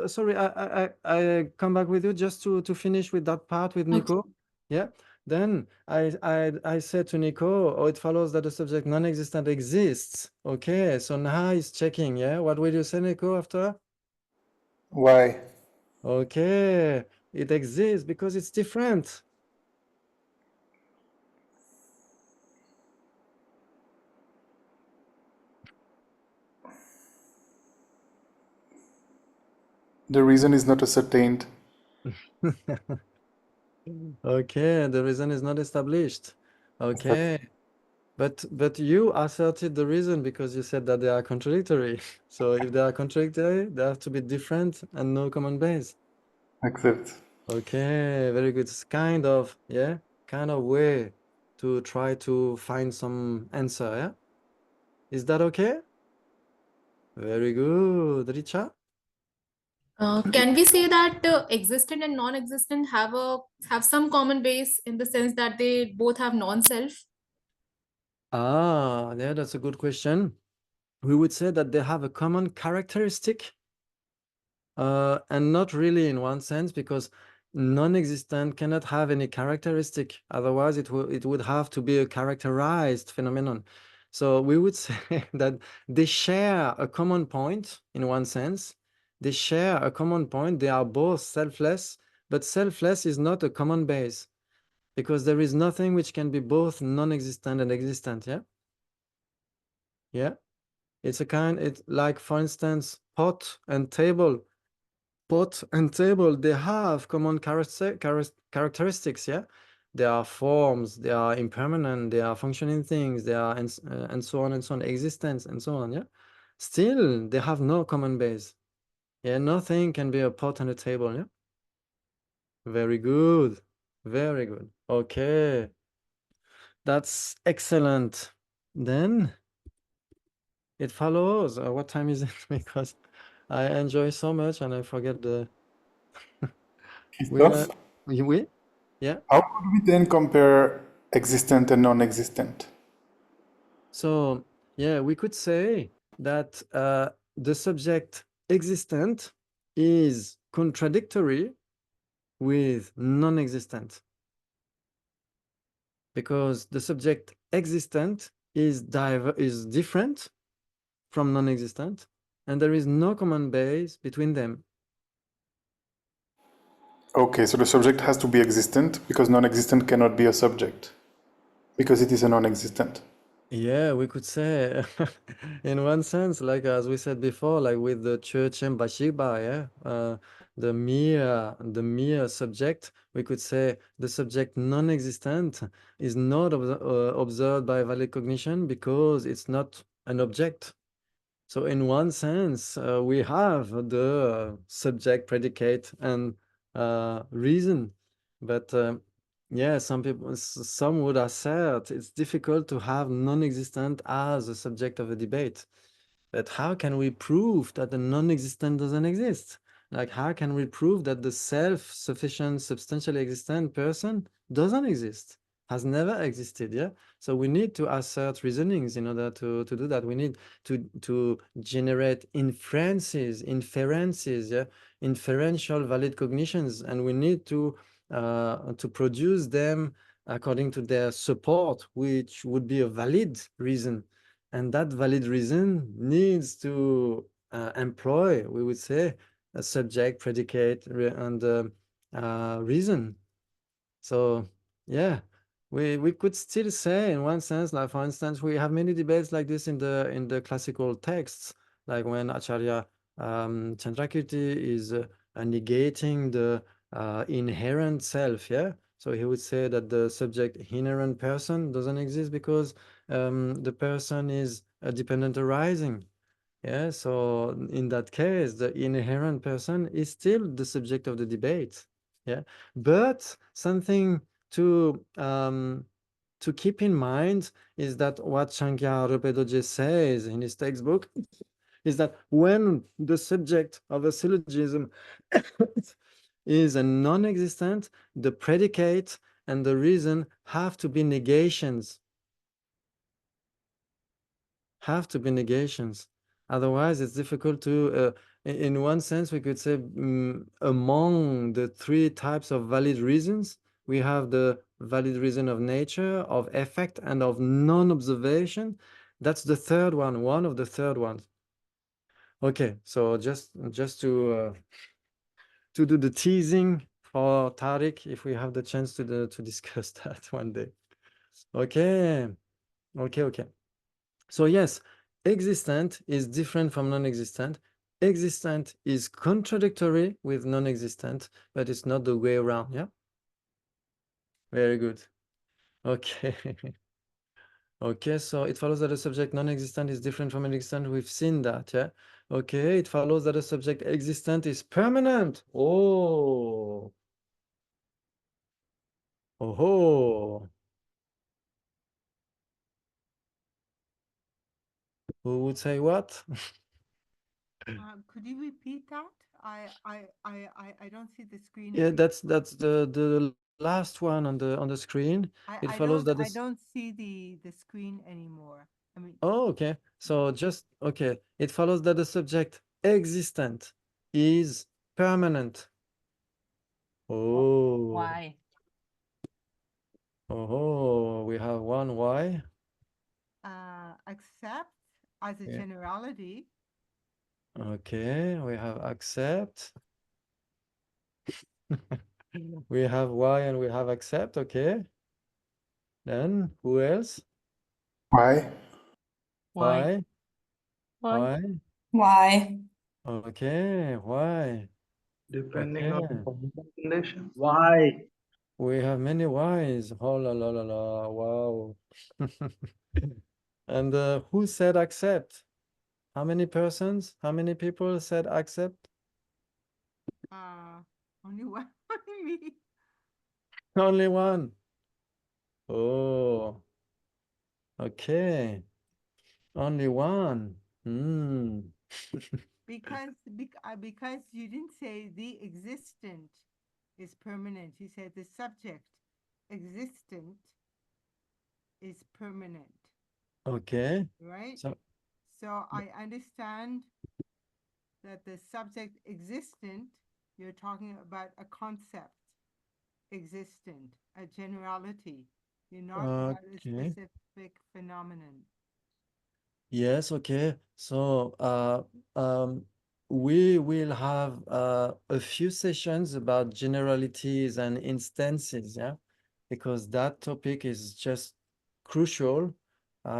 sorry, I come back with you just to finish with that part with Okay. Nico. Yeah. Then I said to Nico, oh, it follows that the subject non-existent exists. Okay, so now he's checking. Yeah, what will you say, Nico, after? Why? Okay, it exists because it's different. The reason is not ascertained. Okay, the reason is not established. Okay, but you asserted the reason because you said that they are contradictory. So if they are contradictory, they have to be different and no common base. Accept. Okay, very good. It's kind of, yeah, kind of way to try to find some answer, yeah? Is that okay? Very good, Richa. Can we say that existent and non-existent have some common base in the sense that they both have non-self? Ah, yeah, that's a good question. We would say that they have a common characteristic, and not really in one sense, because non-existent cannot have any characteristic. Otherwise, it would have to be a characterized phenomenon. So we would say that they share a common point in one sense. They share a common point. They are both selfless, but selfless is not a common base because there is nothing which can be both non-existent and existent. Yeah. Yeah. It's like, for instance, pot and table. Pot and table, they have common characteristics, yeah? They are forms, they are impermanent, they are functioning things, they are, and so on and so on, existence and so on, yeah? Still, they have no common base. Yeah, nothing can be a pot and a table, yeah? Very good. Very good. Okay. That's excellent. Then it follows. What time is it? Because I enjoy so much and I forget the. Christophe, We? Yeah. how could we then compare existent and non-existent? So, yeah, we could say that the subject existent is contradictory with non-existent, because the subject existent is different from non-existent, and there is no common base between them. Okay, so the subject has to be existent because non-existent cannot be a subject because it is a non-existent. Yeah, we could say in one sense, like as we said before, like with the church and Bashiba, yeah, the mere subject, we could say the subject non-existent is not observed by valid cognition because it's not an object. So in one sense, we have the subject, predicate, and reason, but yeah, some would assert it's difficult to have non-existent as a subject of a debate. But how can we prove that the non-existent doesn't exist? Like, how can we prove that the self-sufficient, substantially existent person doesn't exist, has never existed? Yeah. So we need to assert reasonings in order to do that. We need to generate inferences, yeah, inferential valid cognitions, and we need to produce them according to their support, which would be a valid reason. And that valid reason needs to employ, we would say, a subject, predicate, and reason. So, yeah, we could still say, in one sense, like for instance, we have many debates like this in the classical texts, like when Acharya Chandrakirti is negating the inherent self. Yeah, so he would say that the subject inherent person doesn't exist because the person is a dependent arising. Yeah, so in that case, the inherent person is still the subject of the debate. Yeah, but something to to keep in mind is that what Shankara Rupedoje says in his textbook is that when the subject of a syllogism is a non-existent, the predicate and the reason have to be negations. Have to be negations. Otherwise, it's difficult to, in one sense, we could say among the three types of valid reasons, we have the valid reason of nature, of effect, and of non-observation. That's the third one of the third ones. Okay, so just to do the teasing for Tariq, if we have the chance to discuss that one day. Okay. So yes, existent is different from non-existent. Existent is contradictory with non-existent, but it's not the way around, yeah? Very good. Okay. Okay, so it follows that the subject non-existent is different from existent. We've seen that, yeah? Okay, it follows that the subject existent is permanent. Oh. Oh. Who would say what? Could you repeat that? I don't see the screen. Yeah, that's the last one on the screen. It follows that I this. don't see the screen anymore. I mean, Oh, okay. So just okay. It follows that the subject existent is permanent. Oh. Why? Oh, we have one why. accept as a Yeah. generality. Okay, we have accept. We have why and we have accept. Okay. Then who else? Why? Why? Why? Why? Okay, why? Depending on Okay. conditions. Why? We have many whys. Oh la la la la. Wow. And who said accept? How many persons? How many people said accept? Only one. Only me. Only one. Oh. Okay. Only one. Hmm. Because you didn't say the existent is permanent. You said the subject existent is permanent. Okay. Right? So I understand that the subject existent, you're talking about a concept existent, a generality. You're not about a okay. specific phenomenon. Yes, okay. So we will have a few sessions about generalities and instances, yeah, because that topic is just crucial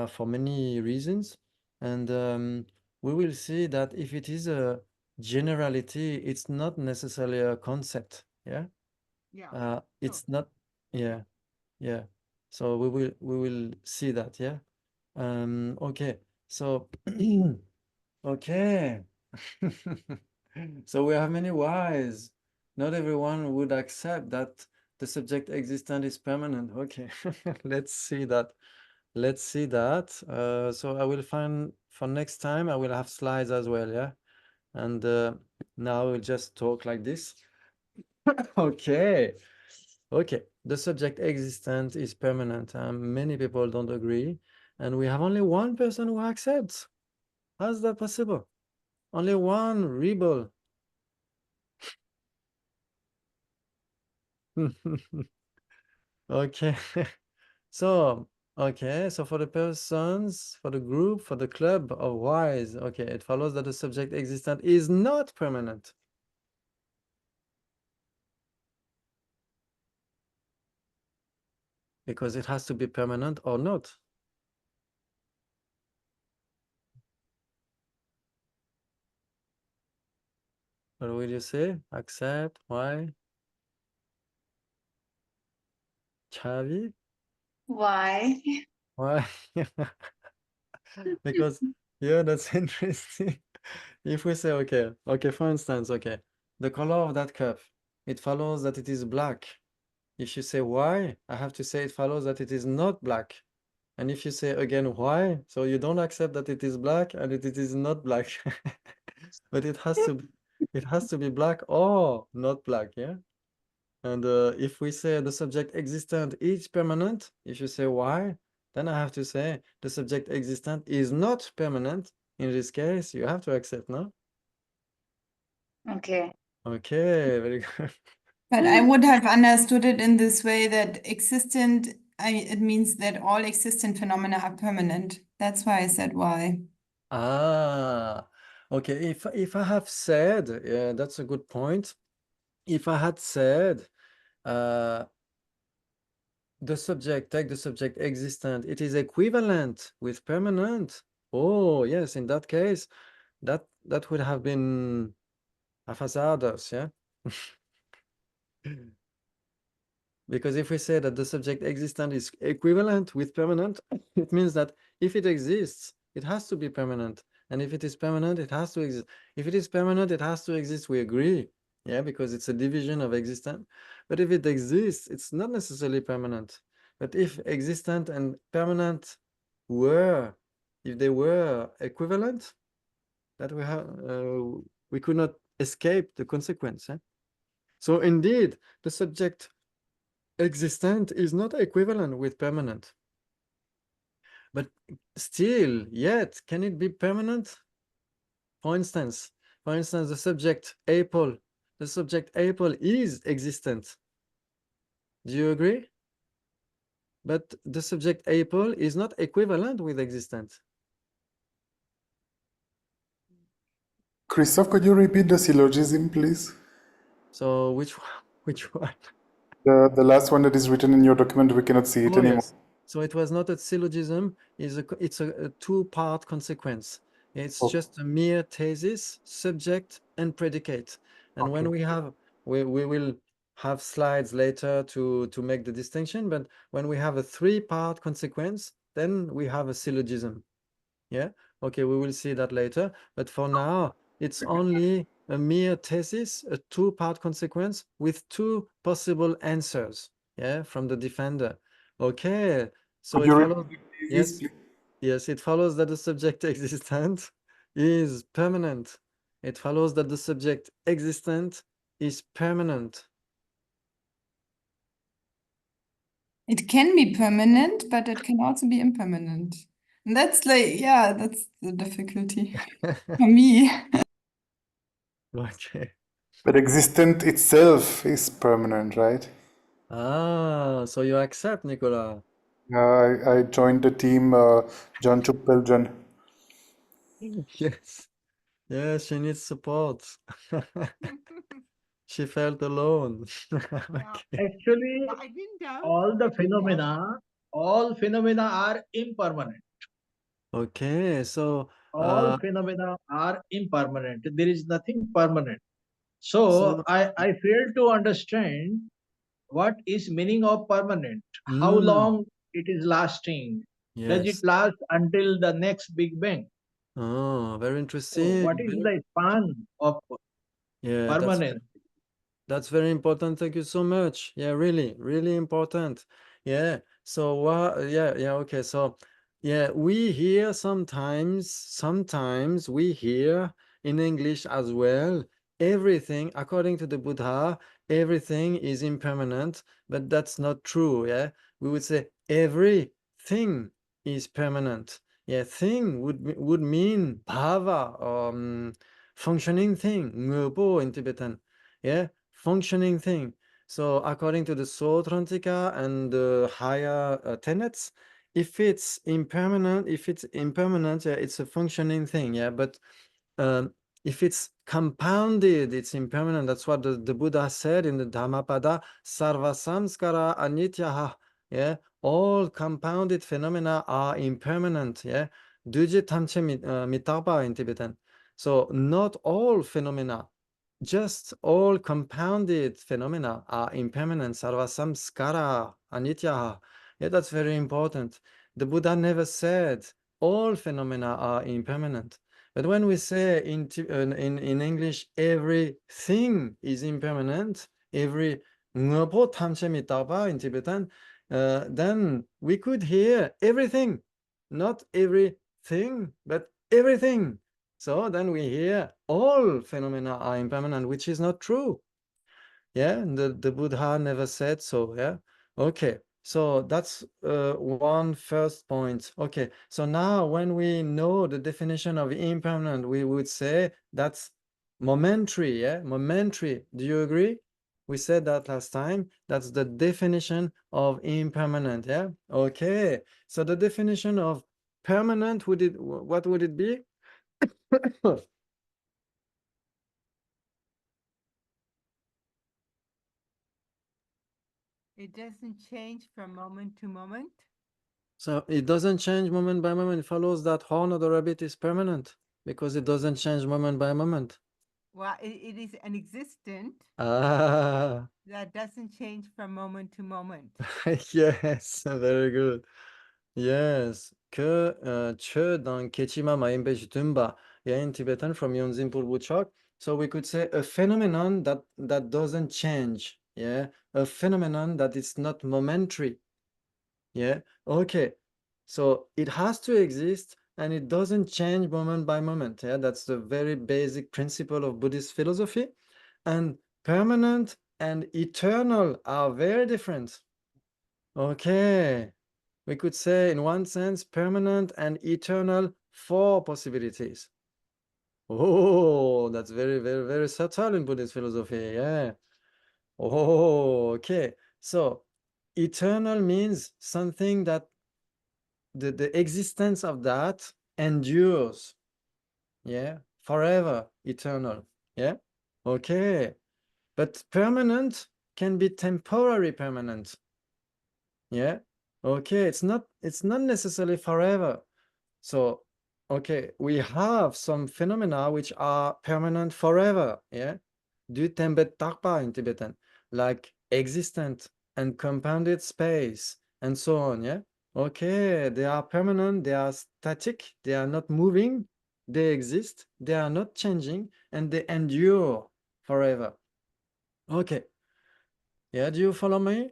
for many reasons. And we will see that if it is a generality, it's not necessarily a concept, yeah. Yeah. It's not, yeah, yeah. So we will see that, yeah. Okay. So, okay. So we have many whys. Not everyone would accept that the subject existent is permanent. Okay, let's see that. Let's see that. So I will find for next time, I will have slides as well, yeah? And now we'll just talk like this. Okay. Okay, the subject existent is permanent. Many people don't agree. And we have only one person who accepts. How's that possible? Only one rebel. Okay. So, okay, so for the persons, for the group, for the club of wise, okay, it follows that the subject existent is not permanent. Because it has to be permanent or not. What will you say? Accept, why? Chavi? Why? Why? Because, yeah, that's interesting. If we say, okay, for instance, okay, the color of that cup, it follows that it is black. If you say why, I have to say it follows that it is not black. And if you say again why, so you don't accept that it is black and it is not black. But it has to be black or not black, yeah? And if we say the subject existent is permanent, if you say why, then I have to say the subject existent is not permanent. In this case, you have to accept, no? Okay. Okay, very good. But I would have understood it in this way that existent, it means that all existent phenomena are permanent. That's why I said why. Ah, okay. If I have said, yeah, that's a good point. If I had said, the subject, take the subject existent, it is equivalent with permanent. Oh, yes, in that case, that would have been affliction, yeah? Because if we say that the subject existent is equivalent with permanent, it means that if it exists, it has to be permanent. And if it is permanent, it has to exist. If it is permanent, it has to exist. We agree. Yeah, because it's a division of existent. But if it exists, it's not necessarily permanent. But if existent and permanent were, if they were equivalent, that we could not escape the consequence. Eh? So indeed, the subject existent is not equivalent with permanent. But still, yet, can it be permanent? For instance, the subject apple is existent. Do you agree? But the subject apple is not equivalent with existent. Christophe, could you repeat the syllogism, please? So which one? Which one? The last one that is written in your document, we cannot see it anymore. Yes. So it was not a syllogism, it's a two-part consequence. It's just a mere thesis, subject, and predicate. And when we have, we will have slides later to make the distinction, but when we have a three-part consequence, then we have a syllogism. Yeah? Okay, we will see that later. But for now, it's only a mere thesis, a two-part consequence with two possible answers, yeah, from the defender. Okay, so it follows, yes, it follows that the subject existent is permanent. It follows that the subject existent is permanent. It can be permanent, but it can also be impermanent. And that's like, yeah, that's the difficulty for me. Okay. But existent itself is permanent, right? Ah, so you accept, Nicolas? I joined the team, John took Belgian. Yes. Yes, she needs support. She felt alone. Okay. Actually, all phenomena are impermanent. Okay, so All phenomena are impermanent. There is nothing permanent. So I fail to understand what is meaning of permanent. How long it is lasting? Does it yes. last until the next Big Bang? Oh, very So interesting. what is the span of Yeah, permanence? that's very important. Thank you so much. Yeah, really, really important. Yeah. So yeah, okay. So yeah, we hear sometimes we hear in English as well, everything, according to the Buddha, everything is impermanent, but that's not true. Yeah. We would say everything is permanent. Yeah, thing would mean bhava, functioning thing, ngöpo in Tibetan. Yeah, functioning thing. So according to the Sotrantika and the higher tenets, if it's impermanent, yeah, it's a functioning thing. Yeah, but if it's compounded, it's impermanent. That's what the Buddha said in the Dhammapada, sarva samskara anityaha. Yeah, all compounded phenomena are impermanent. Yeah, duje tamche mitapa in Tibetan. So not all phenomena, just all compounded phenomena are impermanent. Sarva samskara anityaha. Yeah, that's very important. The Buddha never said all phenomena are impermanent. But when we say in English, everything is impermanent, every Ngpo tamche mitaba in Tibetan, then we could hear everything, not everything, but everything. So then we hear all phenomena are impermanent, which is not true. Yeah, the Buddha never said so. Yeah, okay. So that's one first point. Okay, so now when we know the definition of impermanent, we would say that's momentary. Yeah, momentary. Do you agree? We said that last time. That's the definition of impermanent. Yeah. Okay. So the definition of permanent what would it be? It doesn't change from moment to moment. So it doesn't change moment by moment. It follows that horn of the rabbit is permanent because it doesn't change moment by moment. Well, it is an existent Ah, that doesn't change from moment to moment. yes, very good. Yes. Che dans Kechima Maimbe Jitumba. Yeah, in Tibetan from Yonzin Pulbuchok. So we could say a phenomenon that doesn't change. Yeah. A phenomenon that is not momentary. Yeah. Okay. So it has to exist and it doesn't change moment by moment. Yeah. That's the very basic principle of Buddhist philosophy. And permanent and eternal are very different. Okay. We could say, in one sense, permanent and eternal, four possibilities. Oh, that's very, very, very subtle in Buddhist philosophy. Yeah. Oh, okay. So eternal means something that the existence of that endures. Yeah. Forever, eternal. Yeah. Okay. But permanent can be temporary permanent. Yeah. Okay. It's not necessarily forever. So, okay, we have some phenomena which are permanent forever. Yeah. Du tembet takpa in Tibetan, like existent and compounded space and so on. Yeah. Okay, they are permanent, they are static, they are not moving, they exist, they are not changing, and they endure forever. Okay. Yeah, do you follow me?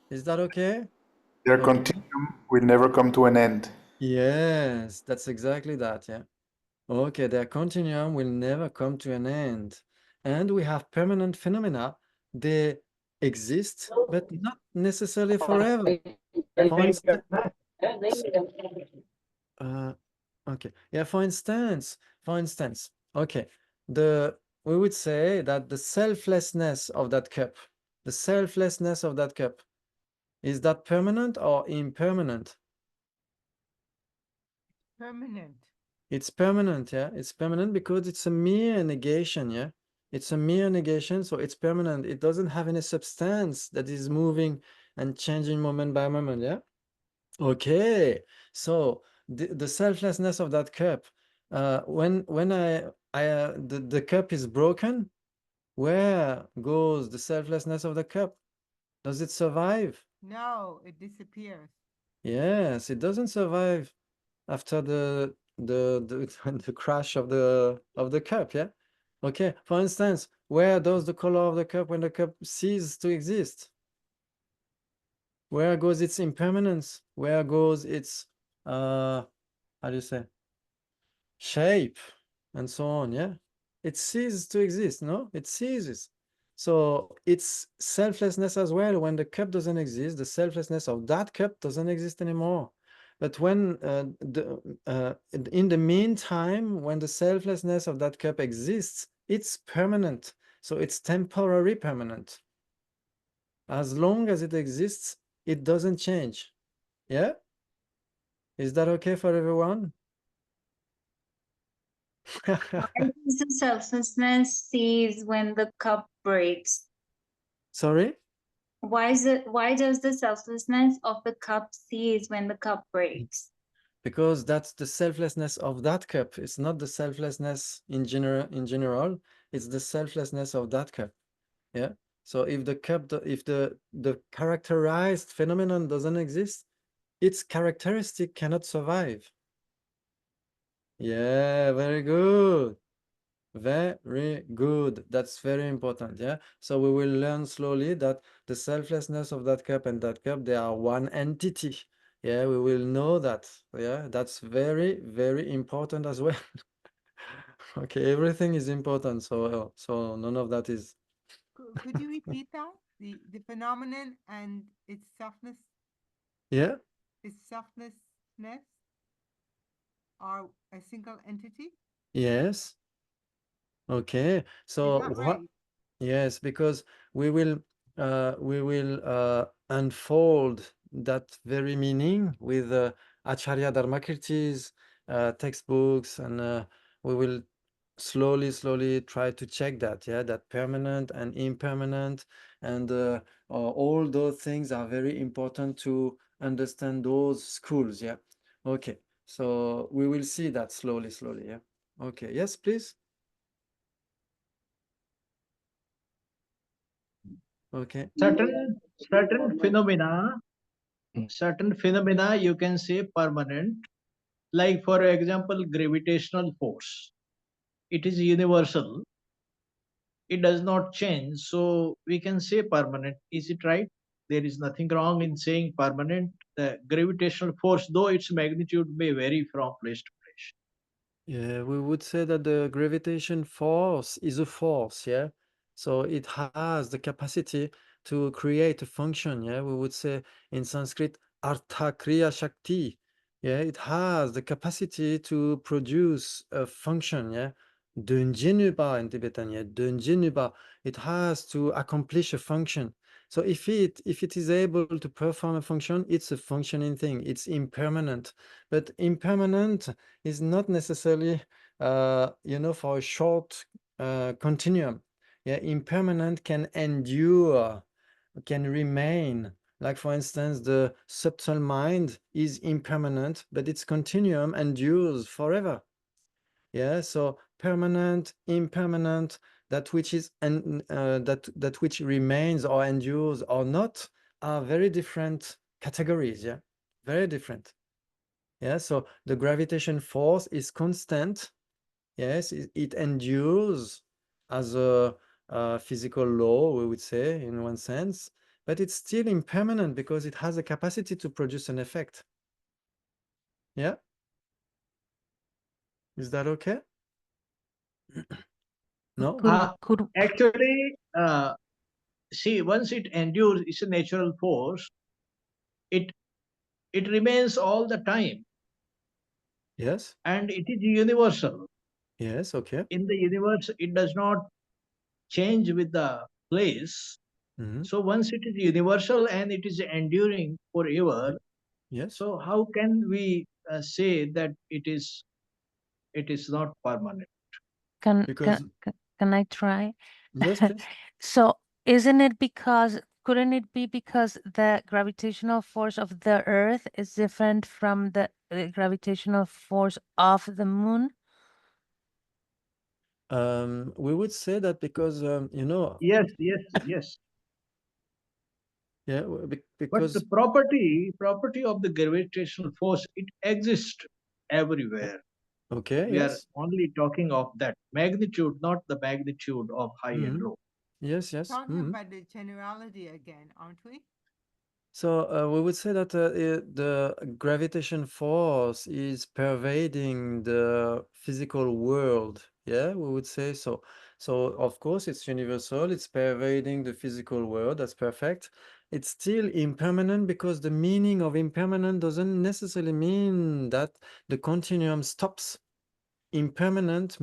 Is that okay? Their Okay. continuum will never come to an end. Yes, that's exactly that. Yeah. Okay, their continuum will never come to an end. And we have permanent phenomena. They exist, but not necessarily forever. For instance, okay, yeah, for instance, okay, we would say that the selflessness of that cup, is that permanent or impermanent? Permanent. It's permanent, yeah. It's permanent because it's a mere negation, yeah. It's a mere negation, so it's permanent. It doesn't have any substance that is moving and changing moment by moment, yeah. Okay, so the selflessness of that cup, when the cup is broken, where goes the selflessness of the cup? Does it survive? No, it disappears. Yes, it doesn't survive after the the crash of the cup. Yeah. Okay. For instance, where does the color of the cup when the cup ceases to exist? Where goes its impermanence? Where goes its how do you say, shape and so on? Yeah. It ceases to exist. No, it ceases. So it's selflessness as well. When the cup doesn't exist, the selflessness of that cup doesn't exist anymore. But when in the meantime, when the selflessness of that cup exists, it's permanent. So it's temporary permanent. As long as it exists, it doesn't change. Yeah? Is that okay for everyone? Why does the selflessness cease when the cup breaks? Sorry? Why does the selflessness of the cup cease when the cup breaks? Because that's the selflessness of that cup. It's not the selflessness in general. It's the selflessness of that cup. Yeah. So if the cup, if the characterized phenomenon doesn't exist, its characteristic cannot survive. Yeah, very good. Very good. That's very important. Yeah. So we will learn slowly that the selflessness of that cup and that cup, they are one entity. Yeah, we will know that. Yeah, that's very important as well. Okay, everything is important. So none of that is. Could you repeat that? The phenomenon and its Yeah. selflessness are a single entity? Yes. Okay. So Is that what? right? Yes, because we will unfold that very meaning with Acharya Dharmakirti's textbooks, and we will slowly try to check that, yeah, that permanent and impermanent, and all those things are very important to understand those schools, yeah. Okay, so we will see that slowly, yeah. Okay, yes, please. Okay. Certain phenomena you can say permanent, like for example gravitational force. It is universal, it does not change, so we can say permanent. Is it right? There is nothing wrong in saying permanent. The gravitational force, though its magnitude may vary from place to place. Yeah, we would say that the gravitation force is a force, yeah. So it has the capacity to create a function, yeah. We would say in Sanskrit, Artha Kriya Shakti. Yeah, it has the capacity to produce a function, yeah. Dunjinuba in Tibetan, yeah. Dunjinuba. It has to accomplish a function. So if it is able to perform a function, it's a functioning thing. It's impermanent. But impermanent is not necessarily, for a short continuum. Yeah, impermanent can endure, can remain. Like for instance, the subtle mind is impermanent, but its continuum endures forever. Yeah, so permanent, impermanent, that which is and that which remains or endures or not are very different categories. Yeah, very different. Yeah, so the gravitation force is constant. Yes, it endures as a physical law, we would say, in one sense, but it's still impermanent because it has a capacity to produce an effect. Yeah? Is that okay? No? Actually, see, once it endures, it's a natural force. It remains all the time. Yes. And it is universal. Yes, okay. In the universe, it does not change with the place. So once it is universal and it is enduring forever, yes. So how can we say that it is not permanent? Can Because- can I try? Yes, please. So couldn't it be because the gravitational force of the Earth is different from the gravitational force of the moon? We would say that because Yes. Yeah, But because the property of the gravitational force, it exists everywhere. okay, We are yes. only talking of that magnitude, not the magnitude of high and low. Yes. Talking about the generality again, aren't we? So we would say that the gravitation force is pervading the physical world. Yeah, we would say so. So of course it's universal, it's pervading the physical world, that's perfect. It's still impermanent because the meaning of impermanent doesn't necessarily mean that the continuum stops. Impermanent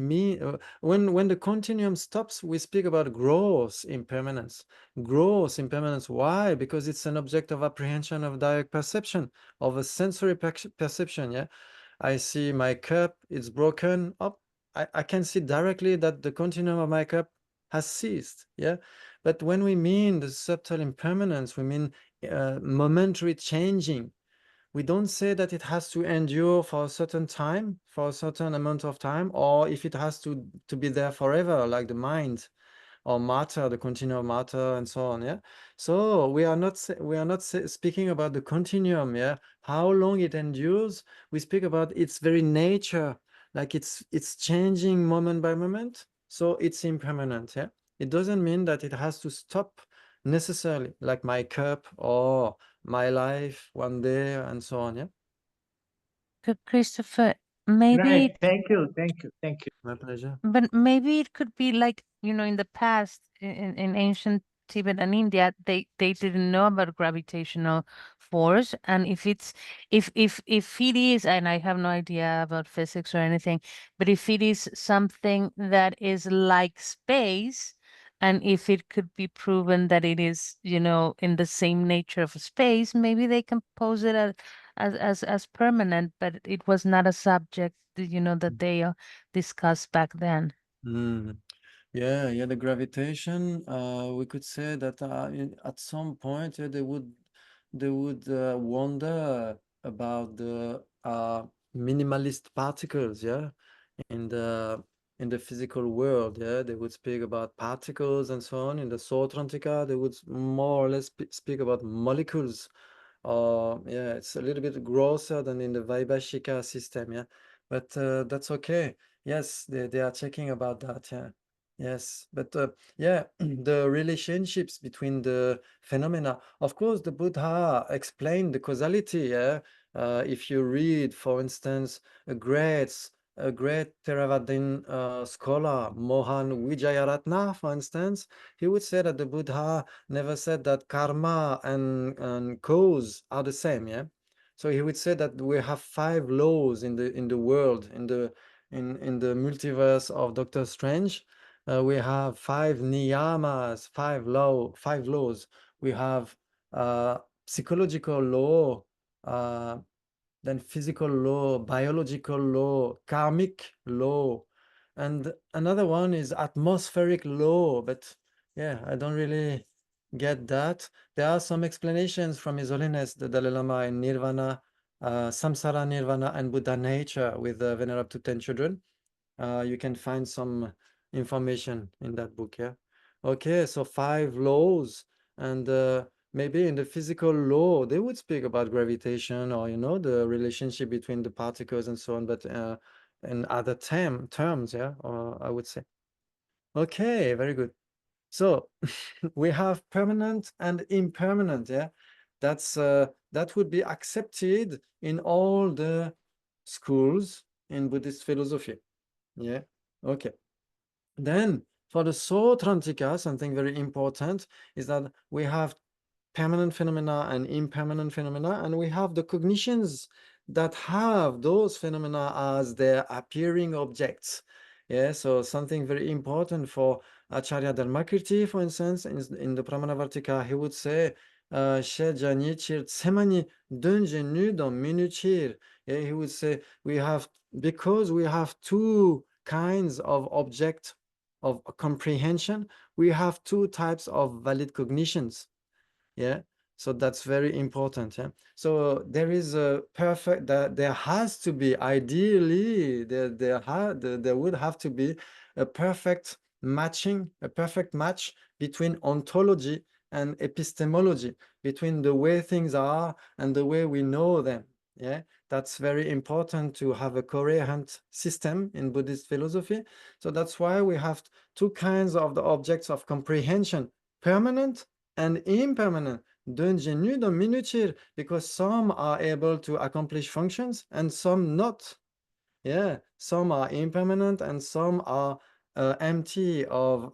when the continuum stops, we speak about gross impermanence. Why? Because it's an object of apprehension, of direct perception, of a sensory perception. Yeah, I see my cup, it's broken up. I can see directly that the continuum of my cup has ceased. Yeah, but when we mean the subtle impermanence, we mean momentary changing. We don't say that it has to endure for a certain time, for a certain amount of time, or if it has to be there forever, like the mind or matter, the continuum of matter, and so on. Yeah. So we are not speaking about the continuum. Yeah. How long it endures. We speak about its very nature, like it's changing moment by moment. so it's impermanent. Yeah, it doesn't mean that it has to stop necessarily, like my cup or my life one day and so on. Yeah, Christopher, maybe Right. Thank you. Thank you. Thank you. my pleasure. but maybe it could be like, in the past, in ancient Tibet and India, they didn't know about gravitational force. And if it is, and I have no idea about physics or anything, but if it is something that is like space, and if it could be proven that it is, in the same nature of space, maybe they can pose it as permanent, but it was not a subject, that they discussed back then. Mm. Yeah, the gravitation, we could say that at some point they would wonder about the minimalist particles, yeah, in the physical world, yeah. They would speak about particles and so on. In the Sautrantika, they would more or less speak about molecules. Yeah, it's a little bit grosser than in the Vaibhashika system, yeah. But that's okay. Yes, they are checking about that, yeah. Yes, but yeah, the relationships between the phenomena. Of course, the Buddha explained the causality. Yeah, if you read, for instance, a great Theravadin scholar, Mohan Vijayaratna, for instance, he would say that the Buddha never said that karma and cause are the same. Yeah, so he would say that we have 5 laws in the world, in the multiverse of Doctor Strange. We have 5 niyamas, 5 laws. We have psychological law, uh, then physical law, biological law, karmic law, and another one is atmospheric law. But yeah, I don't really get that. There are some explanations from His Holiness the Dalai Lama in Nirvana, Samsara Nirvana, and Buddha Nature with Venerable to 10 children. You can find some information in that book. Yeah. Okay, so 5 laws, and maybe in the physical law they would speak about gravitation, or the relationship between the particles and so on, but in other terms, yeah, or I would say. Okay, very good. So we have permanent and impermanent. Yeah, that would be accepted in all the schools in Buddhist philosophy. Yeah. Okay. Then for the Sautrantika, something very important is that we have permanent phenomena and impermanent phenomena, and we have the cognitions that have those phenomena as their appearing objects. Yeah, so something very important for Acharya Dharmakirti, for instance, in the Pramanavartika, he would say, Shejani chir tsemani dunje nudan minuchir. Yeah, he would say, because we have 2 kinds of object of comprehension, we have 2 types of valid cognitions. Yeah, so that's very important. Yeah, so there is a perfect, there has to be, ideally there would have to be a perfect match between ontology and epistemology, between the way things are and the way we know them. Yeah, that's very important to have a coherent system in Buddhist philosophy. So that's why we have 2 kinds of the objects of comprehension: permanent and impermanent, dönce dan minutir, because some are able to accomplish functions and some not. Yeah, some are impermanent and some are empty of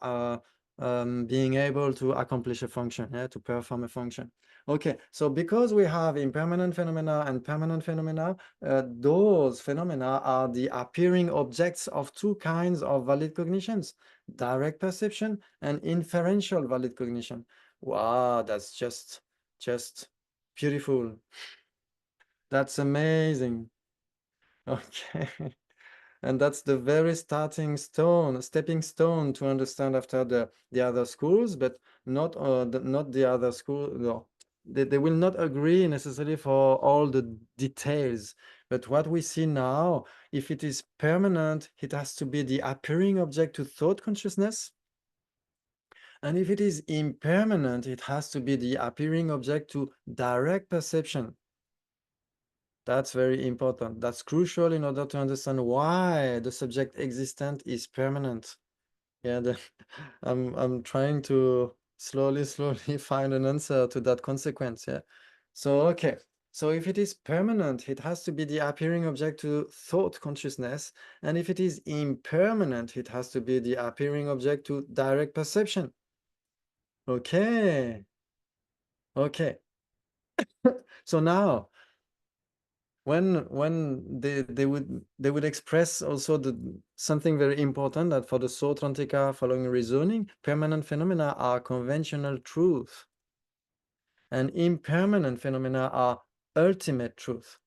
being able to accomplish a function, yeah, to perform a function. Okay, so because we have impermanent phenomena and permanent phenomena, those phenomena are the appearing objects of 2 kinds of valid cognitions: direct perception and inferential valid cognition. Wow, that's just beautiful. That's amazing. Okay. And that's the very stepping stone to understand after the other schools, but not the other school. No, they will not agree necessarily for all the details. But what we see now, if it is permanent, it has to be the appearing object to thought consciousness. And if it is impermanent, it has to be the appearing object to direct perception. That's very important. That's crucial in order to understand why the subject existent is permanent. Yeah, I'm trying to slowly find an answer to that consequence. Yeah. So okay. So if it is permanent, it has to be the appearing object to thought consciousness, and if it is impermanent, it has to be the appearing object to direct perception. Okay. Okay. So now, when they would express also something very important, that for the Sautrantika following reasoning, permanent phenomena are conventional truth, and impermanent phenomena are ultimate truth.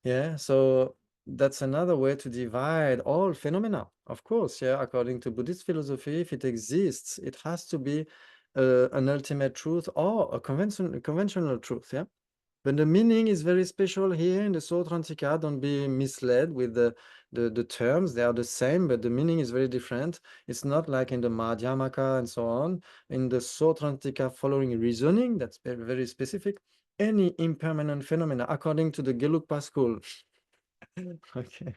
Yeah, so that's another way to divide all phenomena, of course. Yeah, according to Buddhist philosophy, if it exists, it has to be an ultimate truth or a conventional truth. Yeah. But the meaning is very special here in the Sautrantika. Don't be misled with the terms. They are the same, but the meaning is very different. It's not like in the Madhyamaka and so on. In the Sautrantika following reasoning, that's very, very specific. Any impermanent phenomena, according to the Gelugpa school. Okay.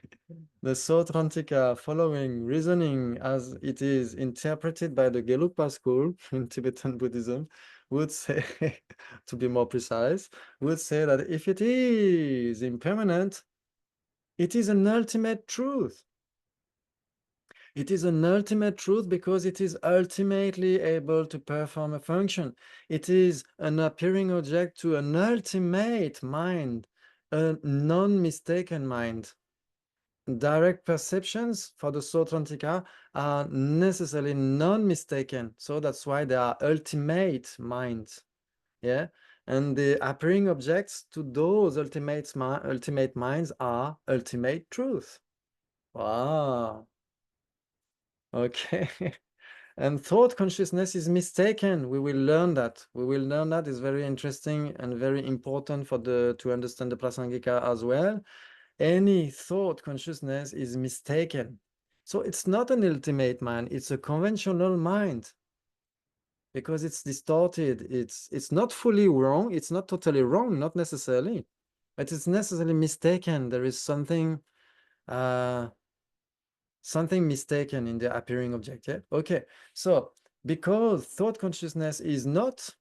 The Sautrantika following reasoning as it is interpreted by the Gelugpa school in Tibetan Buddhism would say, to be more precise, would say that if it is impermanent, it is an ultimate truth. It is an ultimate truth because it is ultimately able to perform a function. It is an appearing object to an ultimate mind, a non-mistaken mind. Direct perceptions for the Sautrantika are necessarily non-mistaken. So that's why they are ultimate minds. Yeah. And the appearing objects to those ultimate minds are ultimate truth. Wow. Okay. And thought consciousness is mistaken. We will learn that. We will learn that. It's very interesting and very important for to understand the Prasangika as well. Any thought consciousness is mistaken. So it's not an ultimate mind, it's a conventional mind. Because it's distorted, it's not fully wrong, it's not totally wrong, not necessarily, but it's necessarily mistaken. There is something mistaken in the appearing object. Yeah? Okay, so because thought consciousness is not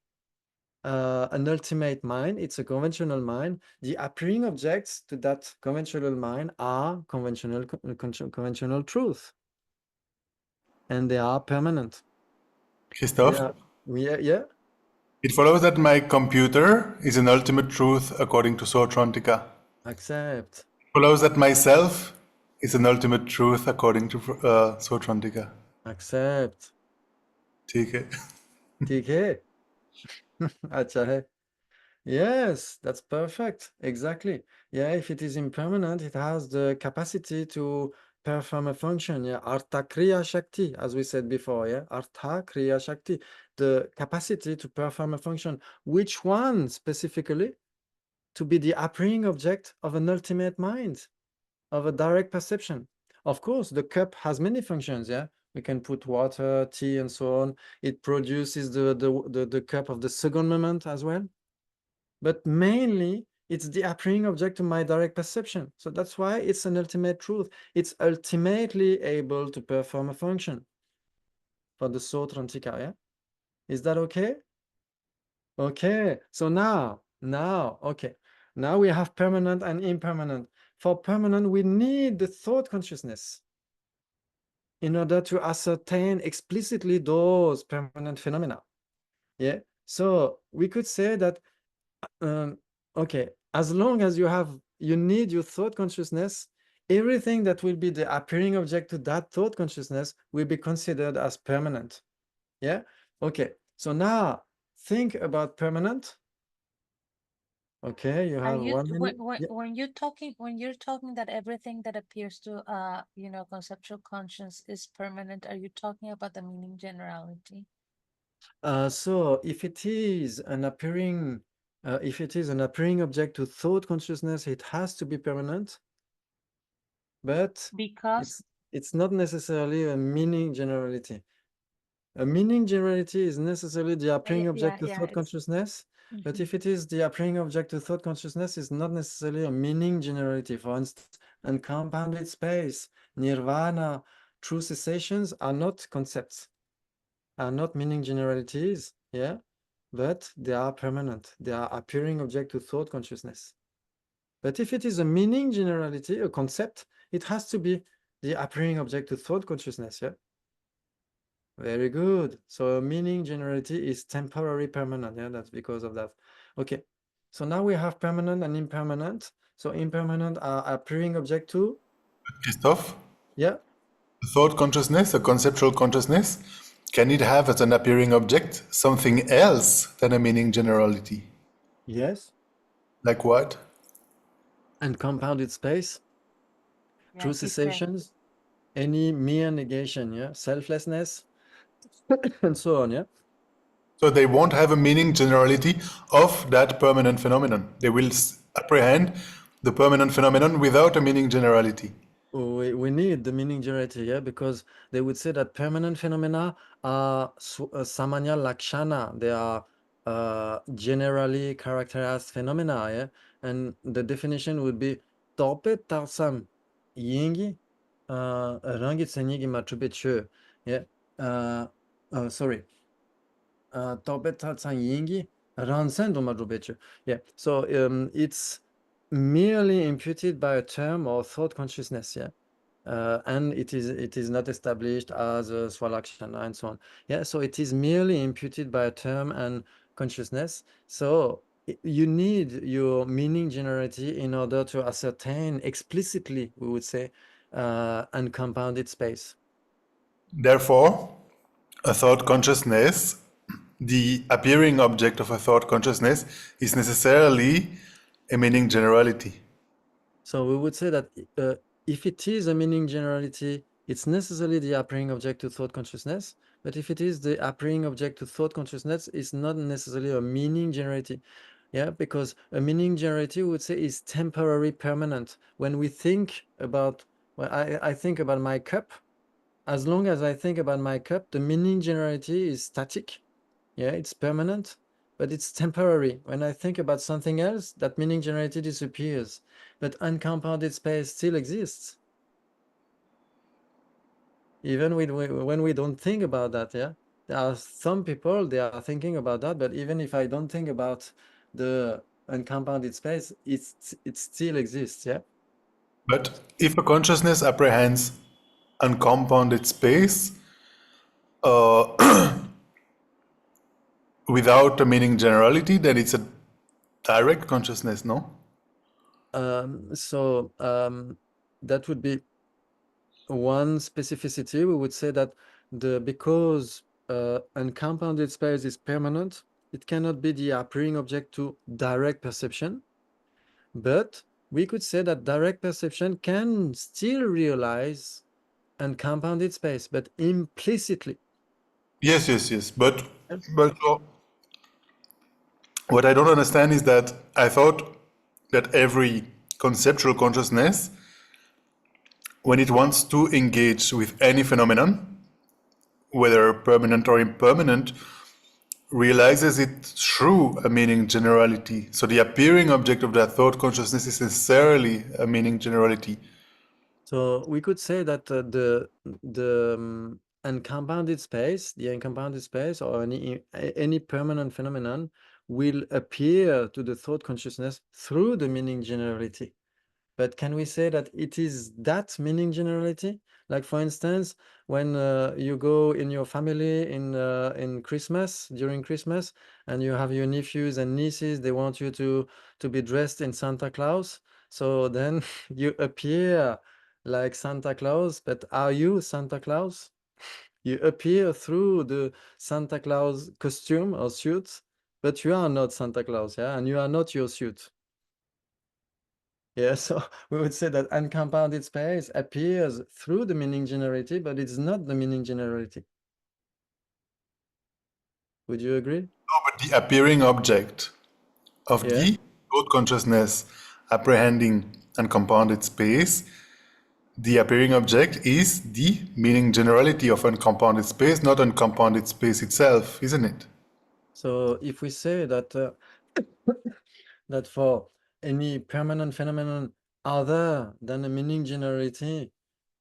an ultimate mind, it's a conventional mind, the appearing objects to that conventional mind are conventional truth, and they are permanent. Christophe? Yeah. It follows that my computer is an ultimate truth according to Sautrantika. Accept. It follows that myself is an ultimate truth according to Sautrantika. Accept. ठीक है. ठीक है. अच्छा है. Yes, that's perfect. Exactly. Yeah, if it is impermanent, it has the capacity to perform a function. Yeah, Artha Kriya Shakti, as we said before. Yeah, Artha Kriya Shakti, the capacity to perform a function. Which one specifically? To be the appearing object of an ultimate mind, of a direct perception. Of course, the cup has many functions. Yeah, we can put water, tea, and so on. It produces the cup of the second moment as well. But mainly, it's the appearing object to my direct perception. So that's why it's an ultimate truth. It's ultimately able to perform a function for the Sautrantika. Yeah? Is that okay? Okay, so now, okay. Now we have permanent and impermanent. For permanent, we need the thought consciousness in order to ascertain explicitly those permanent phenomena. Yeah, so we could say that okay, as long as you need your thought consciousness, everything that will be the appearing object to that thought consciousness will be considered as permanent. Yeah. Okay. So now think about permanent. Okay, you have 1 minute. When you're talking that everything that appears to conceptual conscience is permanent, are you talking about the meaning generality? So if it is an appearing object to thought consciousness, it has to be permanent. But because it's not necessarily a meaning generality. A meaning generality is necessarily the appearing object to thought consciousness. But if it is the appearing object to thought consciousness, it's not necessarily a meaning generality. For instance, uncompounded space, nirvana, true cessations are not concepts, are not meaning generalities, yeah, but they are permanent. They are appearing object to thought consciousness. But if it is a meaning generality, a concept, it has to be the appearing object to thought consciousness, yeah? Very good. So a meaning generality is temporary permanent, yeah, that's because of that. Okay, so now we have permanent and impermanent. So impermanent are appearing object to? Christophe, Yeah. a thought consciousness, a conceptual consciousness, can it have as an appearing object something else than a meaning generality? Yes. Like what? And compounded space, Yeah, true he said. cessations, any mere negation, yeah, selflessness, and so on, yeah. So they won't have a meaning generality of that permanent phenomenon. They will apprehend the permanent phenomenon without a meaning generality. We need the meaning generality, yeah, because they would say that permanent phenomena are samanya lakshana. They are generally characterized phenomena, yeah, and the definition would be torpe tarsam yingi rangi tsenyigi machubechu, yeah. Sorry. Torpe tarsam yingi ransen do machubechu. Yeah. So it's merely imputed by a term or thought consciousness, yeah, and it is not established as a swalakshana and so on, yeah. So it is merely imputed by a term and consciousness. So you need your meaning generality in order to ascertain explicitly, we would say, uncompounded space. Therefore, a thought consciousness, the appearing object of a thought consciousness, is necessarily a meaning generality. So we would say that if it is a meaning generality, it's necessarily the appearing object to thought consciousness. But if it is the appearing object to thought consciousness, it's not necessarily a meaning generality. Yeah, because a meaning generality, we would say, is temporary permanent. When we think about, well, I think about my cup, as long as I think about my cup, the meaning generality is static. Yeah, it's permanent, but it's temporary. When I think about something else, that meaning generality disappears, but uncompounded space still exists. Even when we don't think about that, yeah? There are some people, they are thinking about that, but even if I don't think about the uncompounded space, it still exists, yeah? But if a consciousness apprehends uncompounded space without a meaning generality, then it's a direct consciousness, no? That would be one specificity. We would say that because uncompounded space is permanent, it cannot be the appearing object to direct perception. But we could say that direct perception can still realize uncompounded space, but implicitly. Yes. But what I don't understand is that I thought that every conceptual consciousness, when it wants to engage with any phenomenon, whether permanent or impermanent, realizes it through a meaning generality. So the appearing object of that thought consciousness is necessarily a meaning generality. So we could say that the uncompounded space, the uncompounded space, or any permanent phenomenon will appear to the thought consciousness through the meaning generality. But can we say that it is that meaning generality? Like, for instance, when you go in your family in Christmas, during Christmas, and you have your nephews and nieces, they want you to be dressed in Santa Claus. So then you appear like Santa Claus, but are you Santa Claus? You appear through the Santa Claus costume or suit, but you are not Santa Claus, yeah, and you are not your suit. Yeah, so we would say that uncompounded space appears through the meaning generality, but it's not the meaning generality. Would you agree? No, but the appearing object of the thought consciousness apprehending uncompounded space, the appearing object is the meaning generality of uncompounded space, not uncompounded space itself, isn't it? So if we say that that for any permanent phenomenon other than a meaning generality,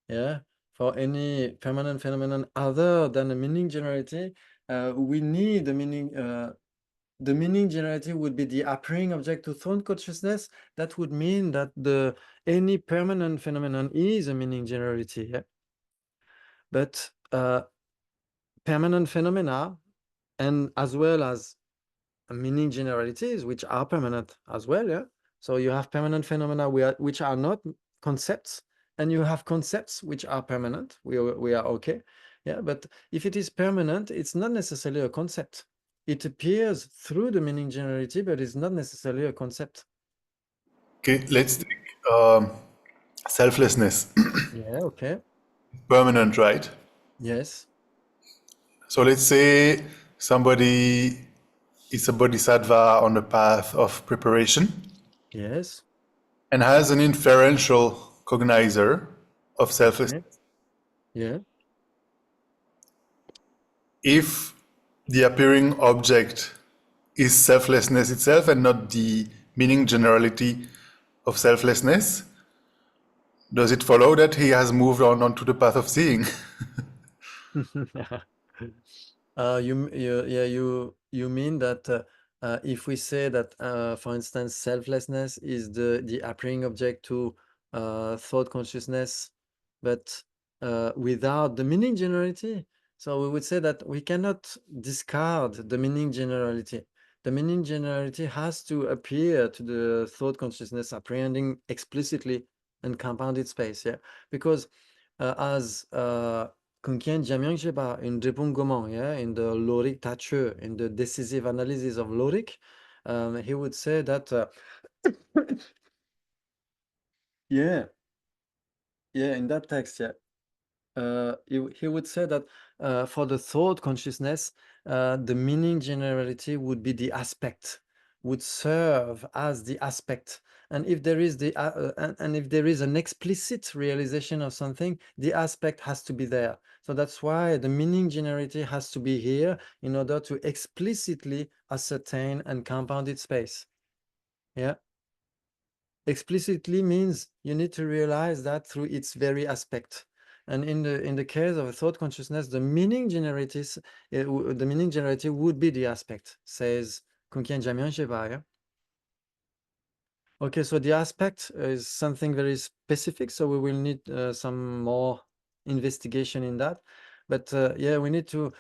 yeah, For any permanent phenomenon other than a meaning generality, we need the meaning. The meaning generality would be the appearing object to thought consciousness. That would mean that any permanent phenomenon is a meaning generality. Yeah? But permanent phenomena, and as well as meaning generalities, which are permanent as well. Yeah. So you have permanent phenomena which are not concepts, and you have concepts which are permanent. We are okay. Yeah. But if it is permanent, it's not necessarily a concept. It appears through the meaning generality, but it's not necessarily a concept. Okay, let's take selflessness. Yeah. Okay. Permanent, right? Yes. So let's say somebody is a bodhisattva on the path of preparation. Yes. And has an inferential cognizer of selflessness. Yeah. If the appearing object is selflessness itself and not the meaning generality of selflessness, does it follow that he has moved on onto the path of seeing? You mean that if we say that, for instance, selflessness is the appearing object to thought consciousness, but without the meaning generality, so we would say that we cannot discard the meaning generality. The meaning generality has to appear to the thought consciousness apprehending explicitly and compounded space, yeah, because as Kunkien Jamyangsheba in Drepung Gomang, yeah, in the Lorik Tachu, in the decisive analysis of Lorik, he would say that, yeah, in that text, yeah, he would say that for the thought consciousness, the meaning generality would be the aspect, would serve as the aspect. And if there is and if there is an explicit realization of something, the aspect has to be there. So that's why the meaning generality has to be here in order to explicitly ascertain and compound its space. Yeah. Explicitly means you need to realize that through its very aspect. And in the case of a thought consciousness, the meaning generative would be the aspect, says Kunkien Jamyang Sheba. Yeah? Okay, so the aspect is something very specific, so we will need some more investigation in that. But yeah, we need to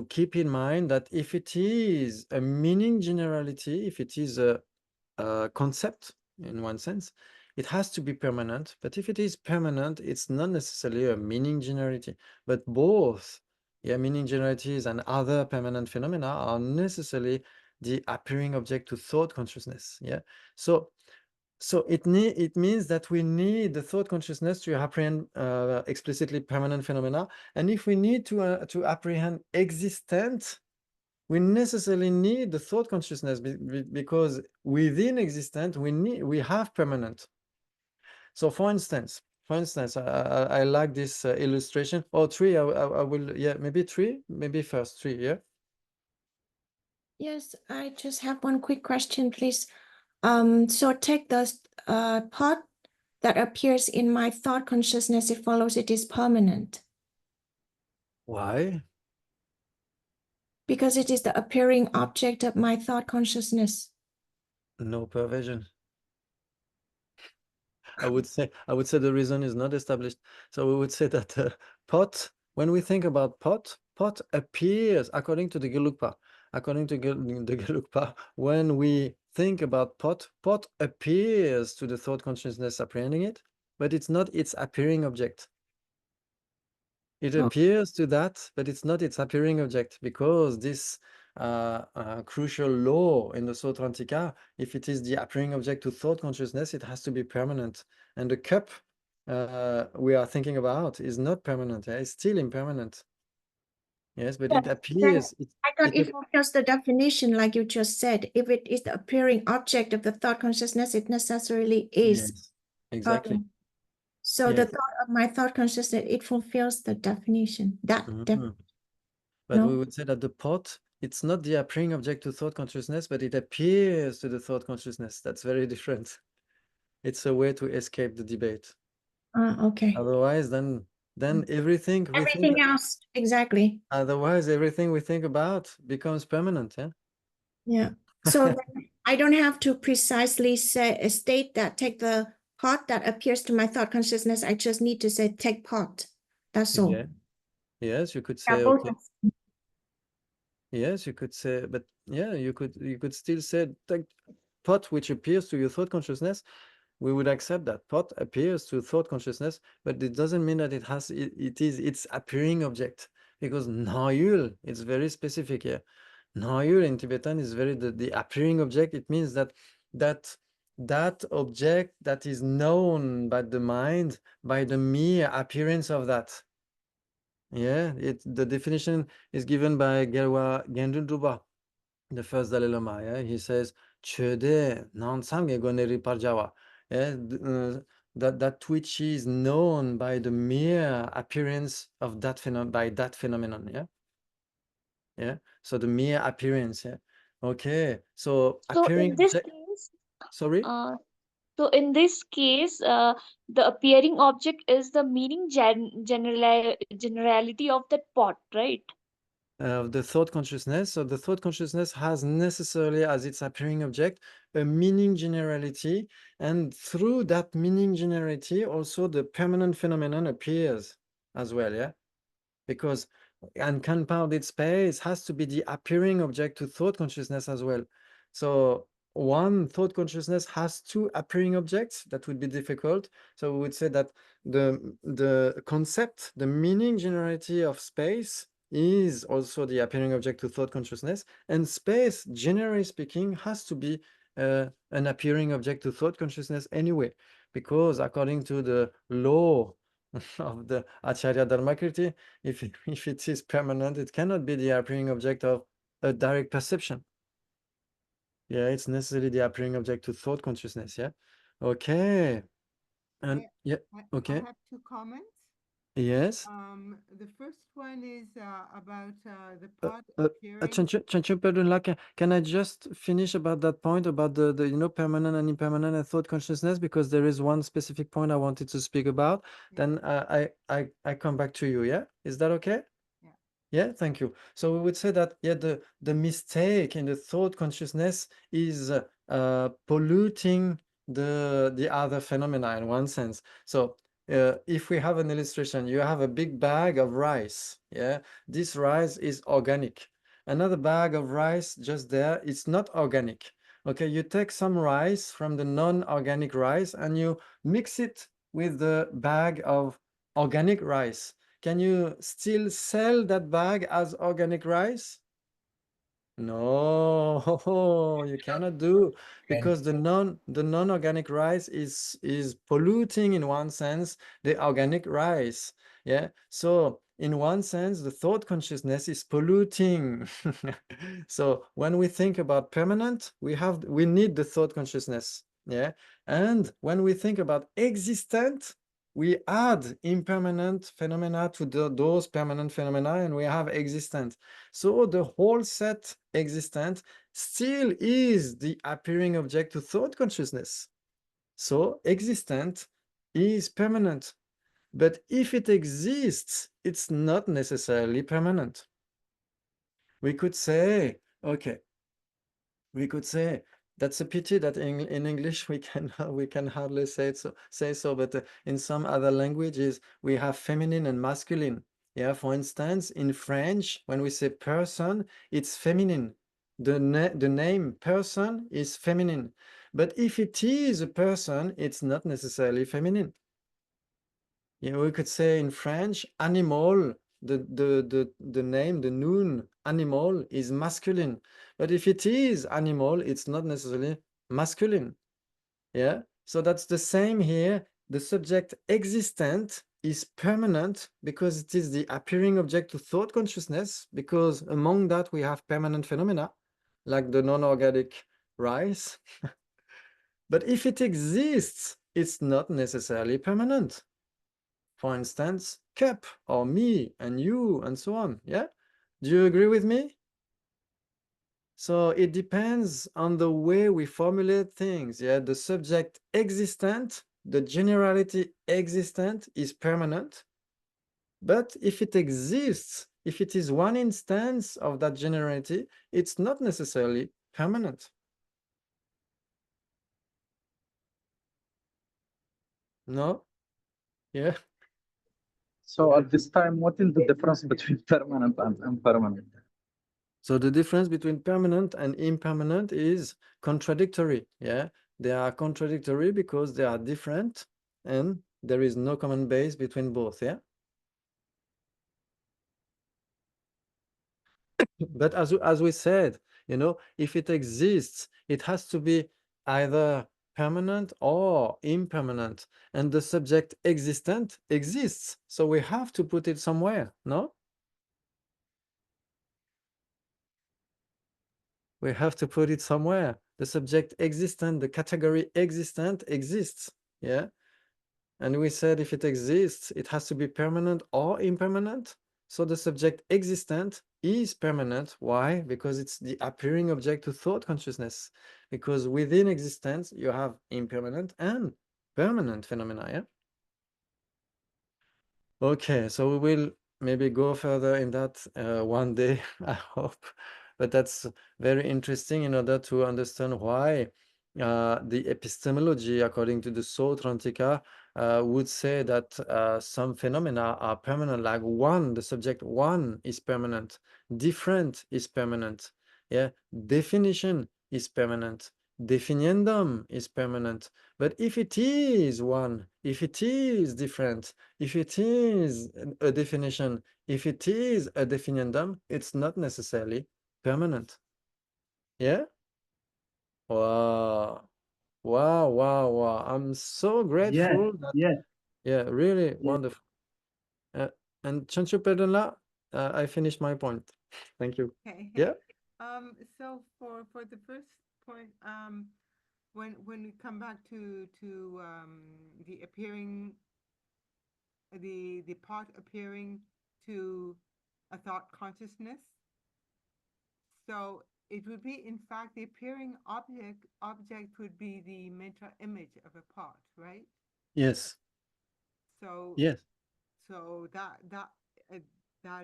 keep in mind that if it is a meaning generality, if it is a concept in one sense, it has to be permanent. But if it is permanent, it's not necessarily a meaning generality. But both, yeah, meaning generalities and other permanent phenomena are necessarily the appearing object to thought consciousness. Yeah. So it means that we need the thought consciousness to apprehend explicitly permanent phenomena. And if we need to apprehend existent, we necessarily need the thought consciousness because within existent we have permanent. So for instance, I like this illustration. Oh, three. I will. Yeah, maybe three. Maybe first three. Yeah. Yes, I just have one quick question, please. So take the part that appears in my thought consciousness. It follows it is permanent. Why? Because it is the appearing object of my thought consciousness. No perversion. I would say the reason is not established. So we would say that pot, when we think about pot appears according to the Gelugpa. According to the Gelugpa, when we think about pot appears to the thought consciousness apprehending it, but it's not its appearing object. It appears to that, but it's not its appearing object, because this crucial law in the Sotrantika, if it is the appearing object to thought consciousness, it has to be permanent. And the cup we are thinking about is not permanent. It's still impermanent. Yes, but it appears. I thought it fulfills the definition, like you just said. If it is the appearing object of the thought consciousness, it necessarily is. Yes, exactly. So the thought of my thought consciousness, it fulfills the definition. But we would say that the pot, it's not the appearing object to thought consciousness, but it appears to the thought consciousness. That's very different. It's a way to escape the debate. Okay. Otherwise, then everything we think, Everything else, exactly. otherwise everything we think about becomes permanent. Yeah. Yeah. So then I don't have to precisely state that take the pot that appears to my thought consciousness. I just need to say take pot. That's all. Yeah. Yes, you could Yeah, say both okay. are- Yes, you could say, but yeah, you could still say take pot which appears to your thought consciousness. We would accept that pot appears to thought consciousness, but it doesn't mean that it is its appearing object, because Nayul, it's very specific here. Nayul in Tibetan is very the appearing object. It means that that object that is known by the mind by the mere appearance of that. Yeah, the definition is given by Gelwa Gendun Druba, the first Dalai Lama. Yeah, he says, "Chöde nansam goneri parjawa." Yeah, that which is known by the mere appearance of that phenomenon. Yeah, yeah. So the mere appearance. Yeah. Okay. So So appearing in this object. case, Sorry. so in this case, the appearing object is the meaning generality of that pot, right? The thought consciousness. So the thought consciousness has necessarily as its appearing object a meaning generality, and through that meaning generality, also the permanent phenomenon appears as well. Yeah, because uncompounded space has to be the appearing object to thought consciousness as well. So one thought consciousness has two appearing objects. That would be difficult. So we would say that the concept, the meaning generality of space is also the appearing object to thought consciousness, and space, generally speaking, has to be an appearing object to thought consciousness anyway, because according to the law of the Acharya Dharmakriti, if it is permanent, it cannot be the appearing object of a direct perception. Yeah, it's necessarily the appearing object to thought consciousness. Yeah. Okay. And yeah. Okay. I have two comments. Yes. The first one is about the pot Chanchu Pedunla, can I just finish about that point about the permanent and impermanent and thought consciousness, because there is one specific point I wanted to speak about. Then I come back to you. Yeah, is that okay? Yeah, thank you. So we would say that, yeah, the mistake in the thought consciousness is polluting the other phenomena in one sense. So if we have an illustration, you have a big bag of rice. Yeah, this rice is organic. Another bag of rice just there, it's not organic. Okay, you take some rice from the non-organic rice and you mix it with the bag of organic rice. Can you still sell that bag as organic rice? No, you cannot do, because the non-organic rice is polluting in one sense the organic rice. Yeah. So in one sense, the thought consciousness is polluting. So when we think about permanent, we need the thought consciousness. Yeah. And when we think about existent, we add impermanent phenomena to those permanent phenomena, and we have existent. So the whole set existent still is the appearing object to thought consciousness. So existent is permanent. But if it exists, it's not necessarily permanent. We could say, okay, that's a pity that in English we can hardly say so, but in some other languages we have feminine and masculine. Yeah, for instance, in French, when we say person, it's feminine. The name person is feminine, but if it is a person, it's not necessarily feminine. Yeah, we could say in French, animal, the name, the noun animal is masculine. But if it is animal, it's not necessarily masculine. Yeah. So that's the same here. The subject existent is permanent because it is the appearing object to thought consciousness, because among that we have permanent phenomena like the non-organic rice. But if it exists, it's not necessarily permanent. For instance, cup or me and you and so on. Yeah. Do you agree with me? So it depends on the way we formulate things. Yeah. The subject existent the generality existent is permanent, but if it exists, if it is one instance of that generality, it's not necessarily permanent. No? Yeah. So at this time, what is the difference between permanent and impermanent? So the difference between permanent and impermanent is contradictory. Yeah, they are contradictory because they are different and there is no common base between both. Yeah. But as we said, you know, if it exists, it has to be either permanent or impermanent, and the subject existent exists. So we have to put it somewhere, no? We have to put it somewhere. The subject existent, the category existent exists. Yeah. And we said if it exists, it has to be permanent or impermanent. So the subject existent is permanent. Why? Because it's the appearing object to thought consciousness. Because within existence, you have impermanent and permanent phenomena. Yeah. Okay, so we will maybe go further in that one day, I hope. But that's very interesting in order to understand why the epistemology, according to the Sautrantika, would say that some phenomena are permanent, like one, the subject one is permanent, different is permanent, yeah, definition is permanent, definiendum is permanent. But if it is one, if it is different, if it is a definition, if it is a definiendum, it's not necessarily permanent. Yeah? Wow. Wow, wow, wow. I'm so grateful that, Yes. yeah, really Yes. wonderful. And Chanchu Pedala, I finished my point. Thank you. Okay. Yeah? So for the first point, when we come back to the appearing, the part appearing to a thought consciousness, so it would be, in fact, the appearing object would be the mental image of a part, right? Yes. So Yes. so that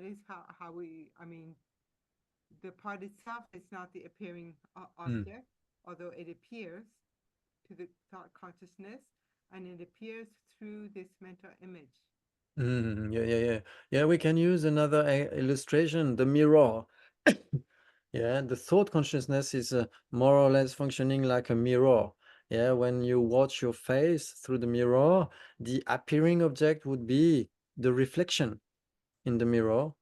is how we, I mean, the part itself is not the appearing object, although it appears to the thought consciousness, and it appears through this mental image. Yeah, we can use another illustration, the mirror. Yeah, the thought consciousness is more or less functioning like a mirror. Yeah, when you watch your face through the mirror, the appearing object would be the reflection in the mirror.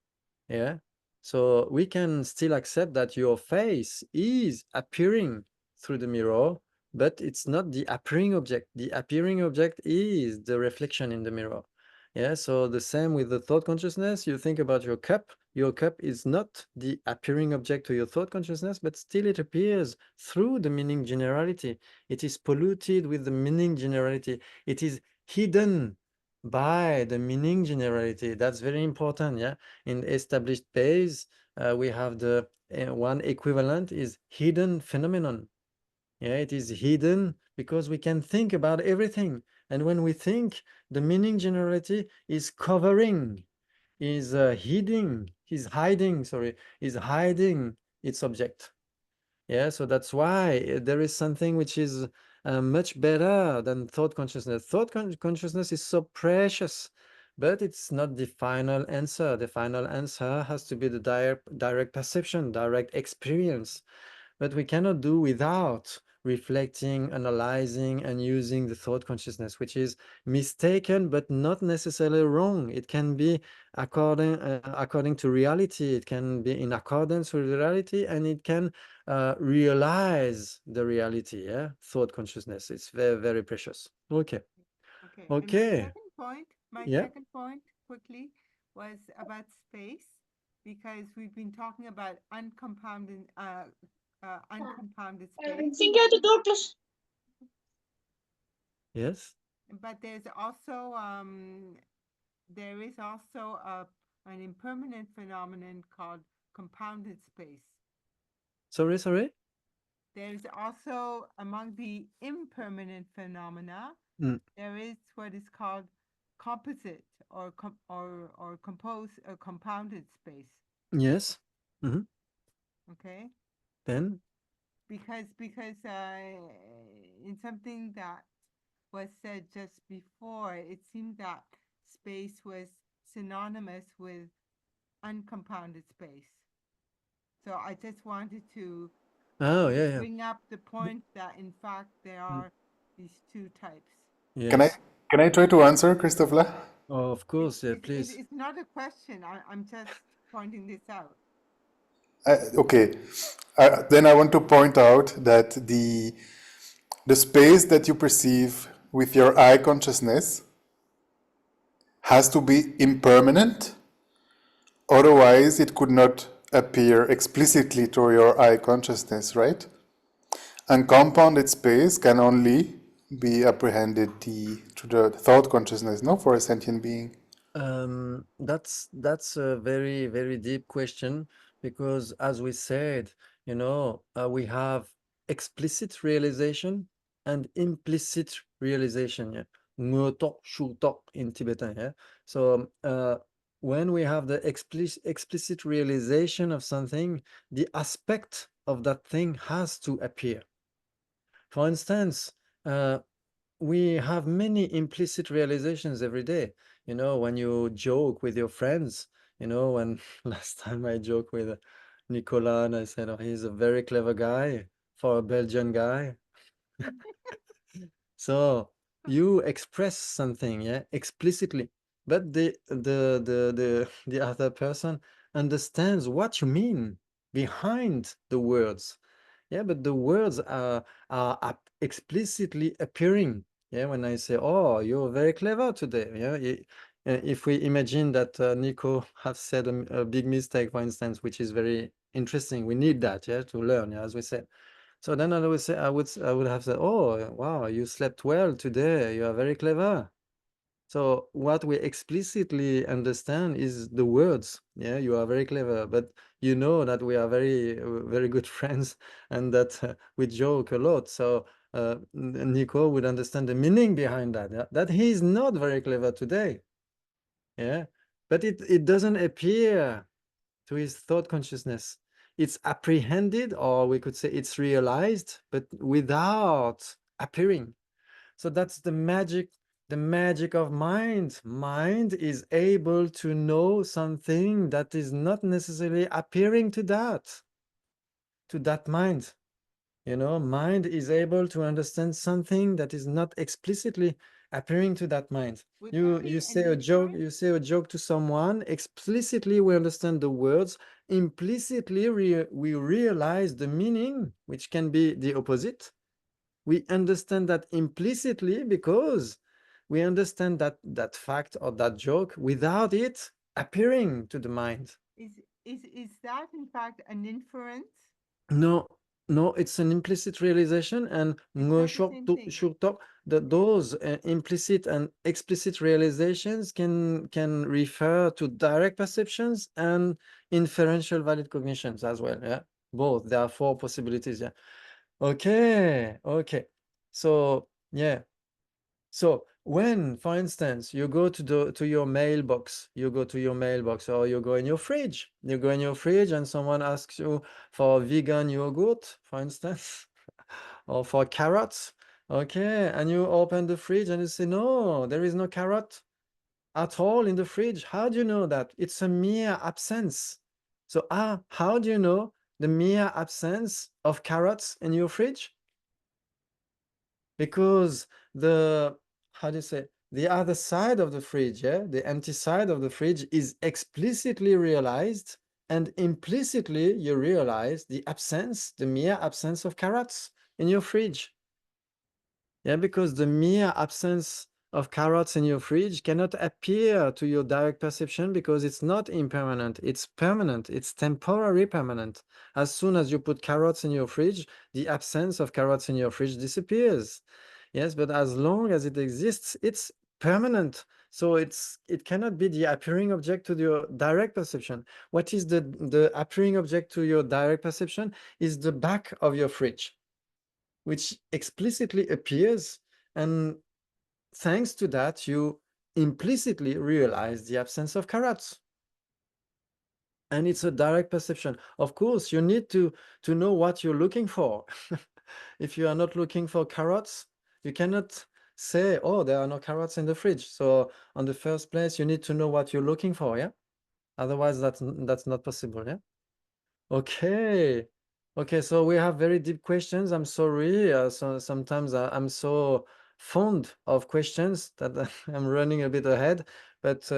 Yeah, so we can still accept that your face is appearing through the mirror, but it's not the appearing object. The appearing object is the reflection in the mirror. Yeah, so the same with the thought consciousness. You think about your cup. Your cup is not the appearing object to your thought consciousness, but still it appears through the meaning generality. It is polluted with the meaning generality. It is hidden by the meaning generality. That's very important. Yeah, in established base, we have the one equivalent is hidden phenomenon. Yeah, it is hidden because we can think about everything. And when we think, the meaning generality is covering, is hiding its object. Yeah, so that's why there is something which is much better than thought consciousness. Consciousness is so precious, but it's not the final answer. The final answer has to be the direct perception, direct experience. But we cannot do without reflecting, analyzing, and using the thought consciousness, which is mistaken but not necessarily wrong. It can be according to reality. It can be in accordance with reality, and it can realize the reality. Yeah, thought consciousness. It's very, very precious. Okay. Okay. Okay. My Yeah. second point quickly was about space, because we've been talking about uncompounded space. Yes. But there's also an impermanent phenomenon called compounded space. Sorry. There's also, among the impermanent phenomena, there is what is called composite or compounded space. Yes. Okay. Then Because in something that was said just before, it seemed that space was synonymous with uncompounded space. So I just wanted to bring up the point that in fact there are these two types. Yes. Can I try to answer, Christophe? Oh, of course, yeah, please. It's not a question. I'm just pointing this out. Okay. Then I want to point out that the space that you perceive with your eye consciousness has to be impermanent. Otherwise, it could not appear explicitly to your eye consciousness, right? And compounded space can only be apprehended through the thought consciousness, no, for a sentient being. That's a very, very deep question, because as we said, we have explicit realization and implicit realization, yeah. Ngo tok, shu tok in Tibetan, yeah. So when we have the explicit realization of something, the aspect of that thing has to appear. For instance, we have many implicit realizations every day. When you joke with your friends, when last time I joked with Nicolas and I said, oh, he's a very clever guy for a Belgian guy. So you express something, yeah, explicitly, but the other person understands what you mean behind the words. Yeah, but the words are explicitly appearing. Yeah, when I say, "Oh, you're very clever today," yeah. If we imagine that Nico has said a big mistake, for instance, which is very interesting, we need that, yeah, to learn, yeah, as we said. So then I would say, I would have said, "Oh, wow, you slept well today. You are very clever." So what we explicitly understand is the words. Yeah, you are very clever, but you know that we are very, very good friends and that we joke a lot. So Nico would understand the meaning behind that, yeah? That he is not very clever today. Yeah, but it doesn't appear to his thought consciousness. It's apprehended, or we could say it's realized, but without appearing. So that's the magic of mind. Mind is able to know something that is not necessarily appearing to that mind. Mind is able to understand something that is not explicitly appearing to that mind. You say a joke to someone, explicitly we understand the words, implicitly we realize the meaning, which can be the opposite. We understand that implicitly because we understand that fact or that joke without it appearing to the mind. Is that in fact an inference? No, it's an implicit realization, and those implicit and explicit realizations can refer to direct perceptions and inferential valid cognitions as well. Yeah, both. There are 4 possibilities. Yeah. Okay. So yeah. So when, for instance, you go to your mailbox, or you go in your fridge, and someone asks you for vegan yogurt, for instance, or for carrots, okay, and you open the fridge and you say, no, there is no carrot at all in the fridge. How do you know that? It's a mere absence. So how do you know the mere absence of carrots in your fridge? Because the other side of the fridge, yeah, the empty side of the fridge is explicitly realized, and implicitly you realize the mere absence of carrots in your fridge. Yeah, because the mere absence of carrots in your fridge cannot appear to your direct perception because it's not impermanent, it's permanent, it's temporary permanent. As soon as you put carrots in your fridge, the absence of carrots in your fridge disappears. Yes, but as long as it exists, it's permanent. So it cannot be the appearing object to your direct perception. What is the appearing object to your direct perception is the back of your fridge, which explicitly appears, and thanks to that, you implicitly realize the absence of carrots. And it's a direct perception. Of course, you need to know what you're looking for. If you are not looking for carrots, you cannot say, oh, there are no carrots in the fridge. So on the first place, you need to know what you're looking for, yeah? Otherwise, that's not possible, yeah? Okay. Okay, so we have very deep questions. I'm sorry. So sometimes I'm so fond of questions that I'm running a bit ahead, but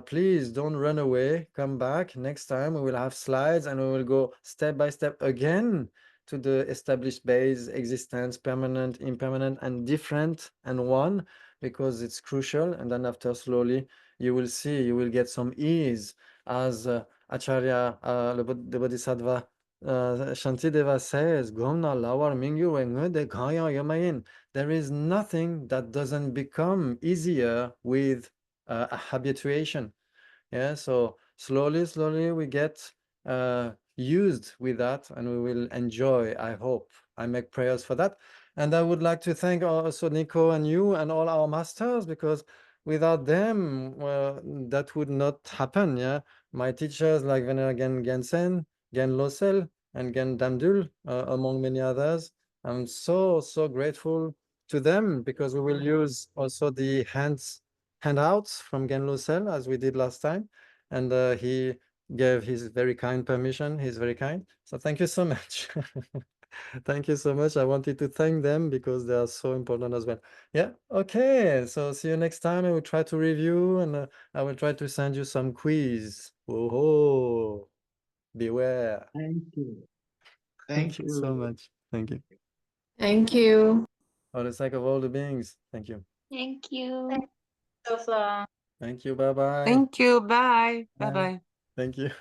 please don't run away. Come back. Next time we will have slides and we will go step by step again to the established base, existence, permanent, impermanent, and different and one, because it's crucial. And then after slowly, you will see, you will get some ease as Acharya, the Bodhisattva Shantideva says, "Gomna lawar mingyu wenge de kaya yamayin." There is nothing that doesn't become easier with habituation. Yeah, so slowly we get used with that, and we will enjoy. I hope. I make prayers for that, and I would like to thank also Nico and you and all our masters, because without them, well, that would not happen. Yeah, my teachers like Venerable Gensen, Gen Losel, and Gen Damdul, among many others. I'm so grateful to them, because we will use also the handouts from Gen Losel as we did last time, and he gave his very kind permission. He's very kind. So thank you so much. Thank you so much. I wanted to thank them because they are so important as well. Yeah. Okay. So see you next time. I will try to review, and I will try to send you some quiz. Oh, beware. Thank you. Thank you so much. Thank you. Thank you. For the sake of all the beings. Thank you. Thank you. So, Thank you. Bye bye. Thank you. Bye. Bye. Bye-bye. Thank you.